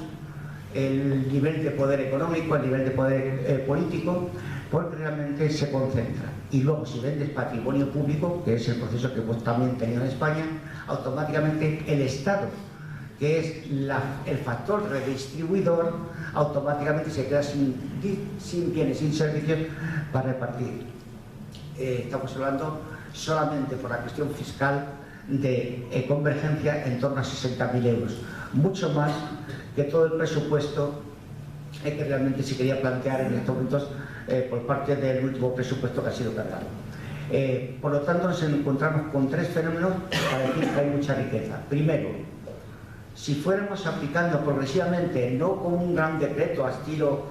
el nivel de poder económico, el nivel de poder político, porque realmente se concentra. Y luego, si vendes patrimonio público, que es el proceso que hemos también tenido en España, automáticamente el Estado, que es el factor redistribuidor, automáticamente se queda sin bienes, sin servicios para repartir. Estamos hablando solamente por la cuestión fiscal de convergencia en torno a 60.000 euros, mucho más que todo el presupuesto que realmente se quería plantear en estos momentos por parte del último presupuesto que ha sido cargado. Por lo tanto, nos encontramos con tres fenómenos para decir que hay mucha riqueza. Primero, si fuéramos aplicando progresivamente, no con un gran decreto a estilo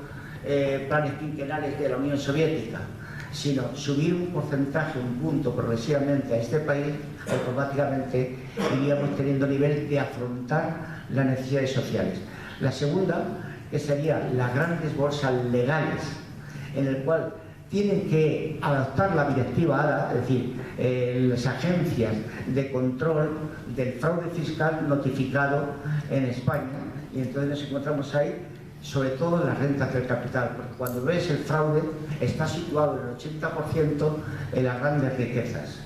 planes quinquenales de la Unión Soviética, sino subir un porcentaje, un punto progresivamente a este país, automáticamente iríamos teniendo nivel de afrontar las necesidades sociales. La segunda, que serían las grandes bolsas legales, en el cual tienen que adaptar la directiva ADA, es decir, las agencias de control del fraude fiscal notificado en España, y entonces nos encontramos ahí, sobre todo en las rentas del capital, porque cuando ves el fraude está situado en el 80% en las grandes riquezas.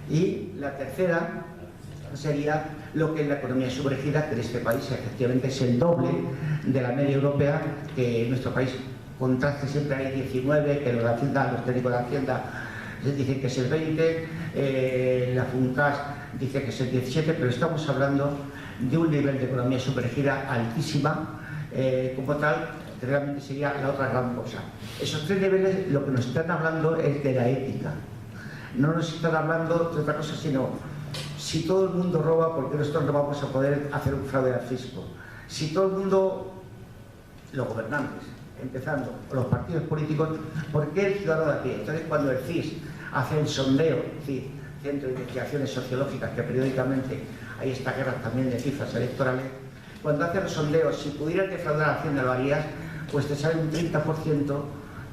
Y la tercera sería lo que es la economía sumergida, que en este país efectivamente es el doble de la media europea, que en nuestro país contraste siempre hay 19, que los técnicos de Hacienda dicen que es el 20, la FUNCAS dice que es el 17, pero estamos hablando de un nivel de economía sumergida altísima, como tal, realmente sería la otra gran cosa. Esos tres niveles lo que nos están hablando es de la ética. No nos están hablando de otra cosa, sino si todo el mundo roba, ¿por qué nosotros no vamos a poder hacer un fraude al fisco? Si todo el mundo, los gobernantes, empezando los partidos políticos, ¿por qué el ciudadano de a pie? Entonces, cuando el CIS hace el sondeo, es decir, Centro de Investigaciones Sociológicas, que periódicamente hay esta guerra también de cifras electorales, cuando hace los sondeos, si pudieras defraudar a Hacienda lo harías, pues te sale un 30%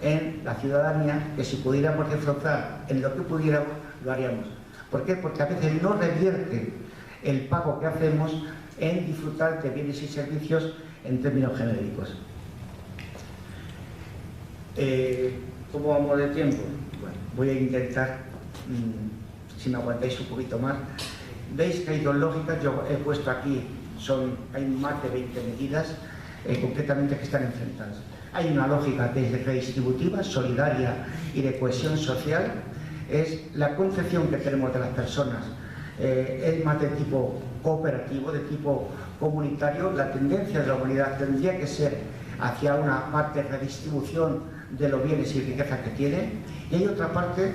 en la ciudadanía, que si pudiéramos defraudar en lo que pudiéramos, lo haríamos. ¿Por qué? Porque a veces no revierte el pago que hacemos en disfrutar de bienes y servicios en términos genéricos. ¿Cómo vamos de tiempo? Bueno, voy a intentar, si me aguantáis un poquito más, Veis que hay dos lógicas, yo he puesto aquí, hay más de 20 medidas concretamente que están enfrentadas. Hay una lógica que es redistributiva, solidaria y de cohesión social. Es la concepción que tenemos de las personas, es más de tipo cooperativo, de tipo comunitario. La tendencia de la humanidad tendría que ser hacia una parte de redistribución de los bienes y riquezas que tiene, y hay otra parte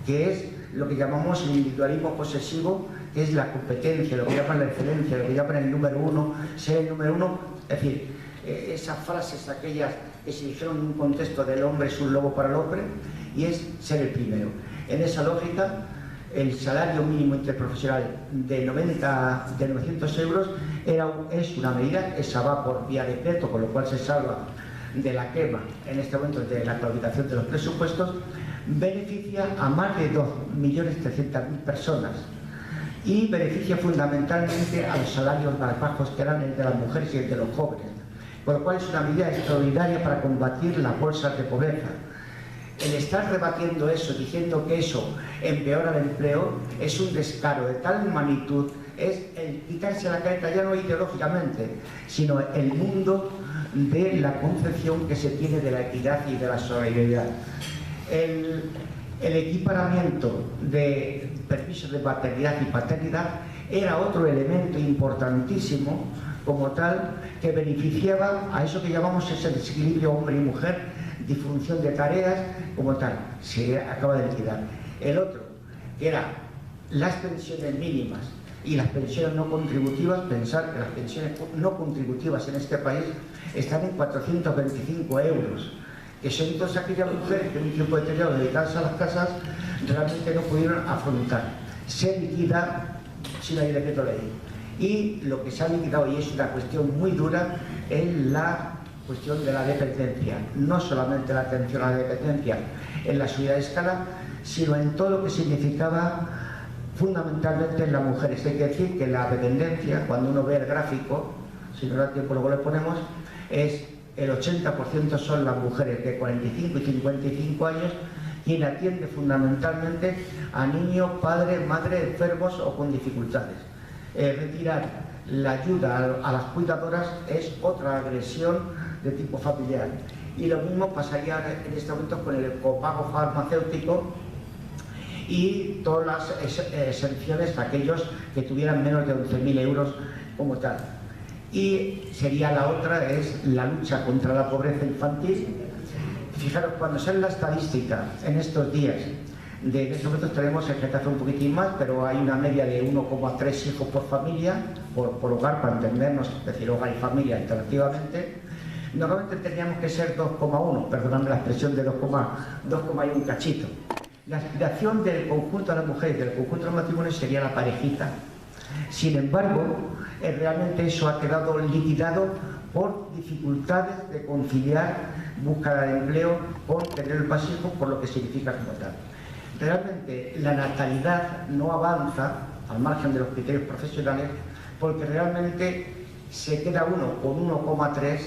que es lo que llamamos el individualismo posesivo, que es la competencia, lo que llaman la excelencia, lo que llaman el número uno, ser el número uno. Es decir, esas frases aquellas que se dijeron en un contexto del hombre es un lobo para el hombre, y es ser el primero. En esa lógica, el salario mínimo interprofesional de 900 euros es una medida, esa va por vía decreto, con lo cual se salva de la quema en este momento de la claudicación de los presupuestos. Beneficia a más de 2.300.000 personas y beneficia fundamentalmente a los salarios más bajos, que eran el de las mujeres y el de los jóvenes, con lo cual es una medida extraordinaria para combatir las bolsas de pobreza. El estar rebatiendo eso, diciendo que eso empeora el empleo, es un descaro de tal magnitud, es el quitarse la careta ya no ideológicamente, sino el mundo de la concepción que se tiene de la equidad y de la solidaridad. El equiparamiento de permisos de paternidad y paternidad era otro elemento importantísimo como tal, que beneficiaba a eso que llamamos ese desequilibrio hombre y mujer, disfunción de tareas como tal, se acaba de liquidar. El otro, que era las pensiones mínimas y las pensiones no contributivas, pensar que las pensiones no contributivas en este país están en 425 euros, que son todas aquellas mujeres que en un tiempo determinado dedicarse a las casas realmente no pudieron afrontar. Se liquida sin hay decreto ley. Y lo que se ha liquidado, y es una cuestión muy dura, es la cuestión de la dependencia. No solamente la atención a la dependencia en la subida de escala, sino en todo lo que significaba fundamentalmente en las mujeres. Hay que decir que la dependencia, cuando uno ve el gráfico, si no da tiempo luego le ponemos, es el 80% son las mujeres de 45 y 55 años, quien atiende fundamentalmente a niños, padres, madres enfermos o con dificultades. Retirar la ayuda a las cuidadoras es otra agresión de tipo familiar. Y lo mismo pasaría en este momento con el copago farmacéutico y todas las exenciones a aquellos que tuvieran menos de 11.000 euros como tal. Y sería la otra, es la lucha contra la pobreza infantil. Fijaros, cuando sale la estadística en estos días, en estos momentos tenemos el que hace un poquitín más, pero hay una media de 1,3 hijos por familia, por hogar, para entendernos, es decir, hogar y familia interactivamente. Normalmente tendríamos que ser 2,1, perdonadme la expresión de 2,1 cachito. La aspiración del conjunto de las mujeres, del conjunto de los matrimonios, sería la parejita. Sin embargo, realmente eso ha quedado liquidado por dificultades de conciliar búsqueda de empleo con tener el pasivo, por lo que significa como tal. Realmente la natalidad no avanza al margen de los criterios profesionales, porque realmente se queda uno con 1,3,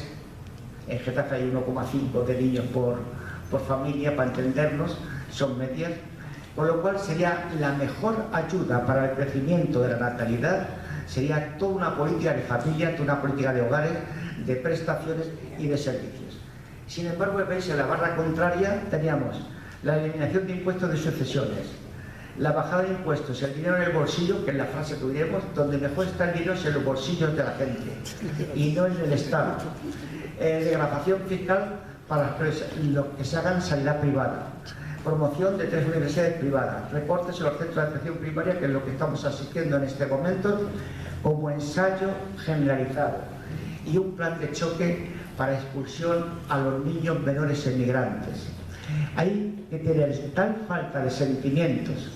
en Getafe hay 1,5 de niños por familia, para entendernos, son medias, con lo cual sería la mejor ayuda para el crecimiento de la natalidad, sería toda una política de familia, toda una política de hogares, de prestaciones y de servicios. Sin embargo, veis, en la barra contraria teníamos la eliminación de impuestos de sucesiones, la bajada de impuestos, el dinero en el bolsillo, que es la frase que diremos, donde mejor está el dinero es en los bolsillos de la gente y no en el Estado. Degradación fiscal para los que se hagan sanidad privada, promoción de 3 universidades privadas, recortes en los centros de atención primaria, que es lo que estamos asistiendo en este momento, como ensayo generalizado, y un plan de choque para expulsión a los niños menores emigrantes. Hay que tener tal falta de sentimientos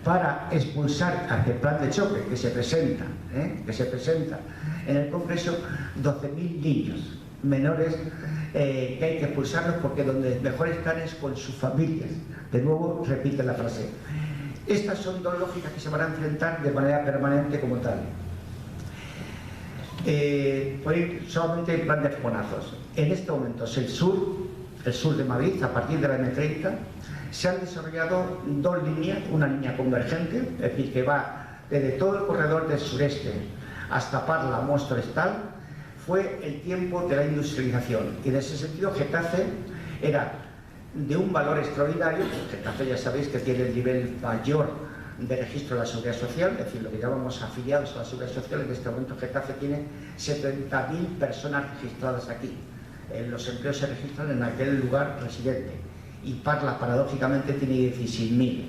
para expulsar a este plan de choque que se presenta en el Congreso, 12.000 niños menores que hay que expulsarlos, porque donde mejor están es con sus familias. De nuevo, repite la frase. Estas son dos lógicas que se van a enfrentar de manera permanente como tal. Hoy solamente hay plan de fogonazos. En este momento es el sur de Madrid, a partir de la M30, se han desarrollado dos líneas, una línea convergente, es decir, que va desde todo el corredor del sureste hasta Parla, Móstoles, tal, fue el tiempo de la industrialización. Y en ese sentido Getafe era de un valor extraordinario. Getafe ya sabéis que tiene el nivel mayor de registro de la Seguridad Social, es decir, lo que llamamos afiliados a la Seguridad Social. En este momento Getafe tiene 70.000 personas registradas aquí. Los empleos se registran en aquel lugar residente. Y Parla, paradójicamente, tiene 16.000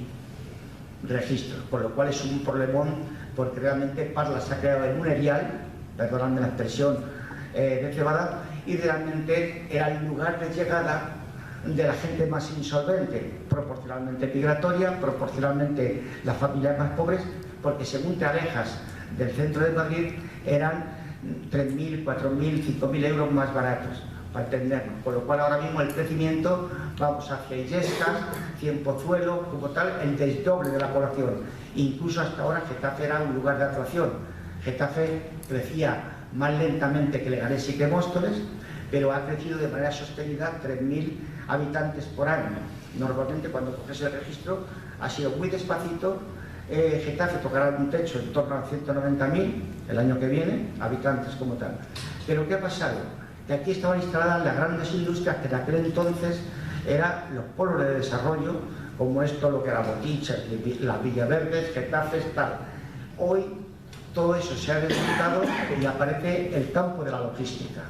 registros, con lo cual es un problemón, porque realmente Parla se ha creado en un erial, perdonadme la expresión de cebada, y realmente era el lugar de llegada de la gente más insolvente, proporcionalmente migratoria, proporcionalmente las familias más pobres, porque según te alejas del centro de Madrid eran 3.000, 4.000, 5.000 euros más baratos, para entendernos. Con lo cual ahora mismo el crecimiento, vamos hacia Illescas, Cienpozuelo, como tal, el desdoble de la población. Incluso hasta ahora Getafe era un lugar de atracción. Getafe crecía más lentamente que Leganés y que Móstoles, pero ha crecido de manera sostenida 3.000 habitantes por año. Normalmente cuando coges el registro ha sido muy despacito. Getafe tocará un techo en torno a 190.000 el año que viene, habitantes como tal. Pero ¿qué ha pasado? Que aquí estaban instaladas las grandes industrias que en aquel entonces eran los polos de desarrollo, como esto, lo que era Boticha, las Villaverdes, Getafe, tal. Hoy todo eso se ha desmontado y aparece el campo de la logística.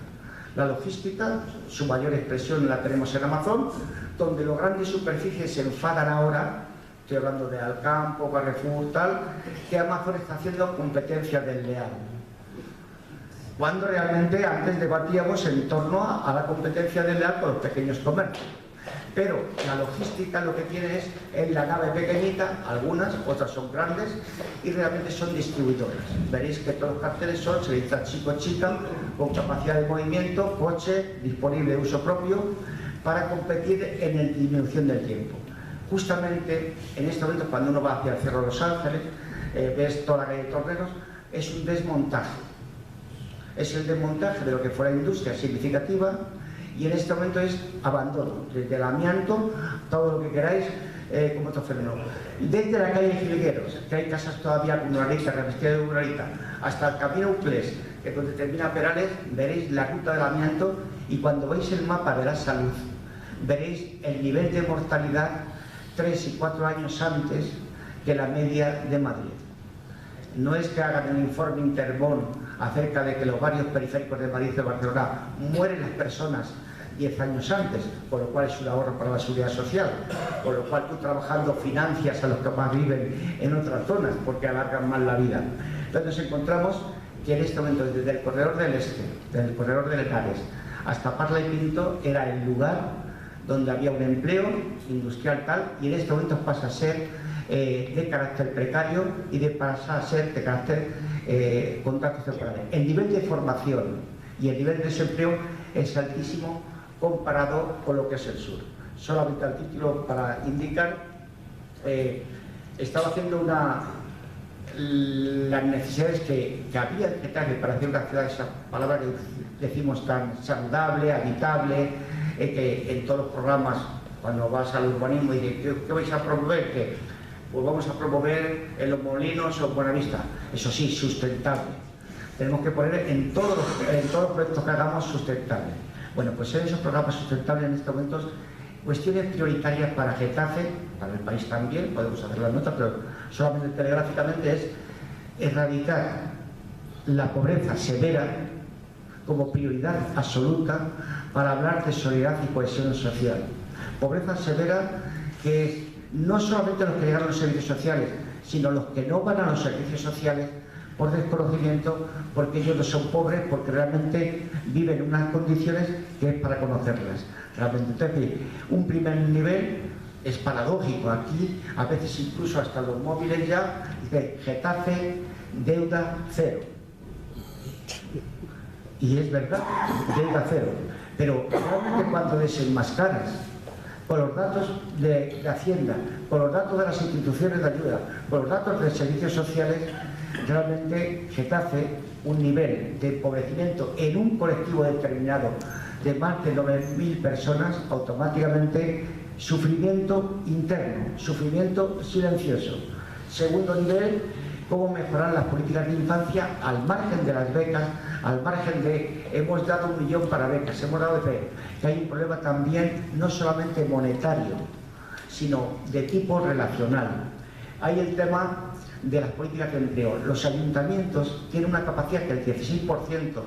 La logística, su mayor expresión la tenemos en Amazon, donde los grandes superficies se enfadan ahora, estoy hablando de Alcampo, Carrefour, tal, que Amazon está haciendo competencia desleal. Cuando realmente antes debatíamos en torno a la competencia desleal con los pequeños comercios. Pero la logística lo que tiene es la nave pequeñita, algunas, otras son grandes, y realmente son distribuidoras. Veréis que todos los carteles son, se dice chico-chica, con capacidad de movimiento, coche, disponible de uso propio, para competir en la disminución del tiempo. Justamente en este momento, cuando uno va hacia el Cerro de los Ángeles, ves toda la calle de Torneros, es un desmontaje. Es el desmontaje de lo que fuera industria significativa, y en este momento es abandono, desde el amianto, todo lo que queráis, como otro fenómeno. Desde la calle Jilgueros, que hay casas todavía con muralita, revestida de muralita, hasta el camino Uclés, que donde termina Perales, veréis la ruta del amianto, y cuando veis el mapa de la salud, veréis el nivel de mortalidad 3 y 4 años antes que la media de Madrid. No es que hagan el informe Interbon acerca de que los barrios periféricos de Madrid y de Barcelona mueren las personas 10 años antes, por lo cual es un ahorro para la seguridad social, por lo cual tú trabajando financias a los que más viven en otras zonas, porque alargan más la vida. Entonces nos encontramos que en este momento, desde el corredor del este, desde el corredor de Leganés hasta Parla y Pinto, era el lugar donde había un empleo industrial tal, y en este momento pasa a ser de carácter precario y pasa a ser de carácter contratos temporales. El nivel de formación y el nivel de desempleo es altísimo comparado con lo que es el sur. Solamente al título para indicar, estaba haciendo las necesidades que había en Getafe para hacer una ciudad, esa palabra que decimos tan saludable, habitable, que en todos los programas, cuando vas al urbanismo y dices, ¿qué vais a promover? Pues vamos a promover en Los Molinos o en Buenavista. Eso sí, sustentable. Tenemos que poner en todos los proyectos que hagamos sustentable. Bueno, pues en esos programas sustentables en estos momentos, cuestiones prioritarias para Getafe, para el país también, podemos hacer la nota, pero solamente telegráficamente es erradicar la pobreza severa como prioridad absoluta para hablar de solidaridad y cohesión social. Pobreza severa que es no solamente los que llegan a los servicios sociales, sino los que no van a los servicios sociales por desconocimiento, porque ellos no son pobres, porque realmente viven en unas condiciones que es para conocerlas. Realmente, entonces, un primer nivel es paradójico. Aquí, a veces incluso hasta los móviles ya, dice Getafe, deuda cero. Y es verdad, deuda cero. Pero realmente cuando desenmascaras con los datos de Hacienda, con los datos de las instituciones de ayuda, con los datos de servicios sociales, realmente Getafe, un nivel de empobrecimiento en un colectivo determinado de más de 9.000 personas, automáticamente sufrimiento interno, sufrimiento silencioso. Segundo nivel, cómo mejorar las políticas de infancia al margen de las becas, al margen de hemos dado 1 millón para becas, hemos dado que hay un problema también no solamente monetario, sino de tipo relacional. Hay el tema de las políticas de empleo. Los ayuntamientos tienen una capacidad que el 16%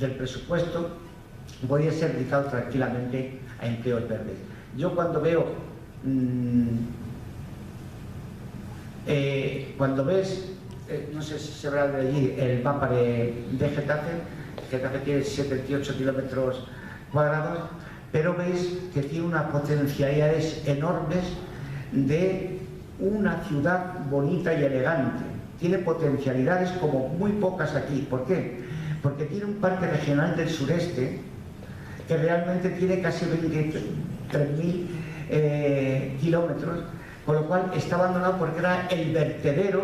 del presupuesto podría ser dedicado tranquilamente a empleos verdes. Yo cuando veo cuando ves, no sé si se verá de allí el mapa de Getafe. Getafe tiene 78 kilómetros cuadrados, pero veis que tiene unas potencialidades enormes de una ciudad bonita y elegante. Tiene potencialidades como muy pocas aquí. ¿Por qué? Porque tiene un parque regional del sureste que realmente tiene casi 23.000 kilómetros, con lo cual está abandonado porque era el vertedero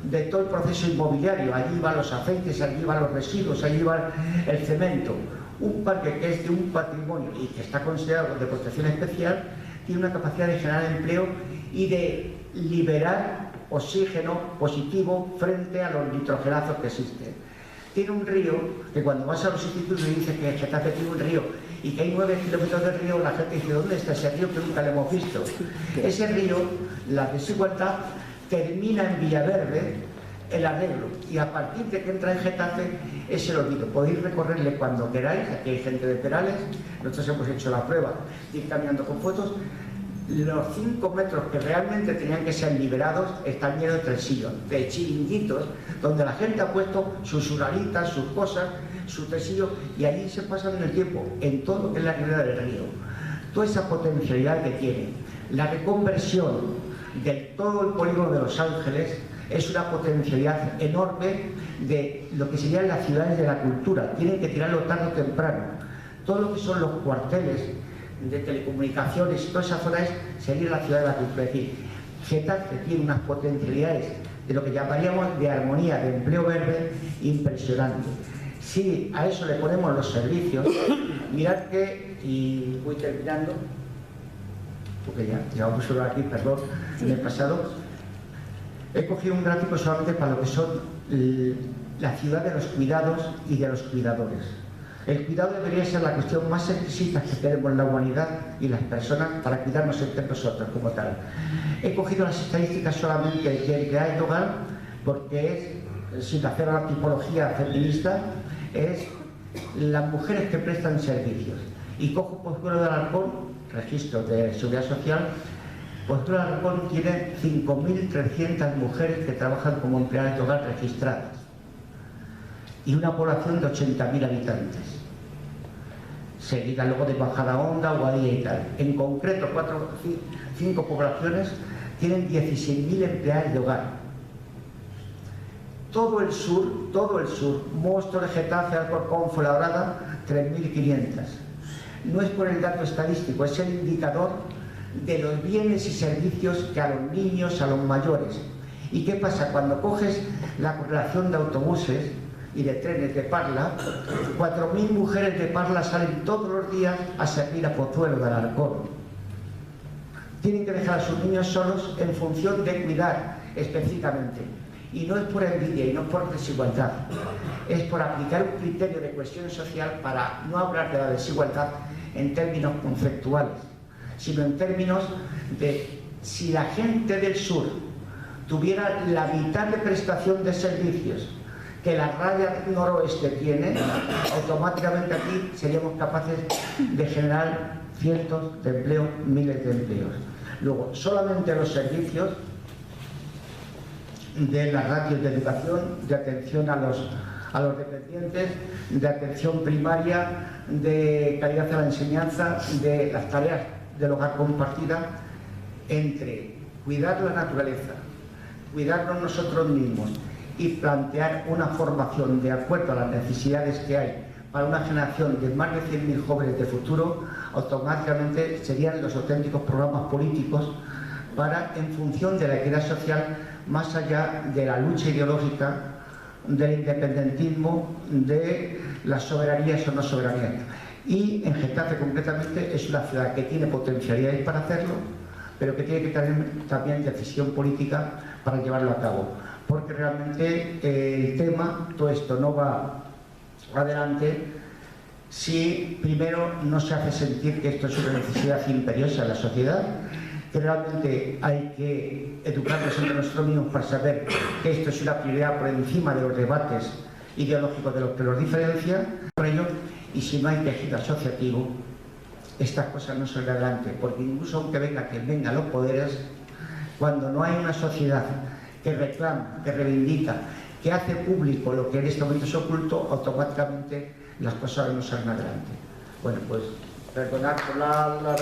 de todo el proceso inmobiliario. Allí van los aceites, allí van los residuos, allí va el cemento. Un parque que es de un patrimonio y que está considerado de protección especial, tiene una capacidad de generar empleo y de liberar oxígeno positivo frente a los nitrogenazos que existen. Tiene un río que cuando vas a los institutos y dices que Getafe tiene un río y que hay 9 kilómetros de río, la gente dice, ¿dónde está ese río que nunca lo hemos visto? Ese río, la desigualdad, termina en Villaverde el arreglo, y a partir de que entra en Getafe es el olvido. Podéis recorrerle cuando queráis, aquí hay gente de Perales, nosotros hemos hecho la prueba de ir caminando con fotos. Los 5 metros que realmente tenían que ser liberados están llenos de tresillos, de chiringuitos, donde la gente ha puesto sus uralitas, sus cosas, sus tresillos, y allí se pasan en el tiempo, en todo lo que es la ribera del río. Toda esa potencialidad que tiene, la reconversión de todo el polígono de Los Ángeles, es una potencialidad enorme de lo que serían las ciudades de la cultura. Tienen que tirarlo tarde o temprano. Todo lo que son los cuarteles de telecomunicaciones, toda esa zona sería la ciudad de la cultura. Es decir, Getafe tiene unas potencialidades de lo que llamaríamos de armonía, de empleo verde, impresionante. Si a eso le ponemos los servicios, mirad que, y voy terminando, porque ya llevamos solo aquí, perdón, en el pasado, he cogido un gráfico solamente para lo que son la ciudad de los cuidados y de los cuidadores. El cuidado debería ser la cuestión más exquisita que tenemos en la humanidad y las personas para cuidarnos entre nosotros como tal. He cogido las estadísticas solamente de empleadas de hogar porque es, sin hacer la tipología feminista, es las mujeres que prestan servicios. Y cojo Pozuelo de Alarcón, registro de Seguridad Social. Pozuelo de Alarcón tiene 5.300 mujeres que trabajan como empleadas de hogar registradas y una población de 80.000 habitantes, seguida luego de Majadahonda, Guadilla y tal. En concreto, 5 poblaciones tienen 16.000 empleadas de hogar. Todo el sur, Móstoles, Getafe, Alcorcón, Fuenlabrada, 3.500. No es por el dato estadístico, es el indicador de los bienes y servicios que a los niños, a los mayores. ¿Y qué pasa? Cuando coges la correlación de autobuses y de trenes de Parla, 4.000 mujeres de Parla salen todos los días a servir a Pozuelo de Alarcón. Tienen que dejar a sus niños solos en función de cuidar específicamente. Y no es por envidia y no es por desigualdad, es por aplicar un criterio de cohesión social para no hablar de la desigualdad en términos conceptuales, sino en términos de si la gente del sur tuviera la mitad de prestación de servicios que la raya noroeste tiene, automáticamente aquí seríamos capaces de generar cientos de empleos, miles de empleos. Luego, solamente los servicios de las ratios de educación, de atención a los dependientes, de atención primaria, de calidad de la enseñanza, de las tareas del hogar compartida, entre cuidar la naturaleza, cuidarnos nosotros mismos y plantear una formación de acuerdo a las necesidades que hay para una generación de más de 100.000 jóvenes de futuro, automáticamente serían los auténticos programas políticos para, en función de la equidad social, más allá de la lucha ideológica, del independentismo, de las soberanías o no soberanías. Y en Getafe concretamente es una ciudad que tiene potencialidades para hacerlo, pero que tiene que tener también decisión política para llevarlo a cabo. porque realmente el tema, todo esto no va adelante si primero no se hace sentir que esto es una necesidad imperiosa en la sociedad, que realmente hay que educarnos entre nosotros mismos para saber que esto es una prioridad por encima de los debates ideológicos de los que los diferencian, y si no hay tejido asociativo, estas cosas no salen adelante, porque incluso aunque vengan los poderes, cuando no hay una sociedad que reclama, que reivindica, que hace público lo que en este momento es oculto, automáticamente las cosas no salen adelante. Bueno, pues perdonad por la verdad.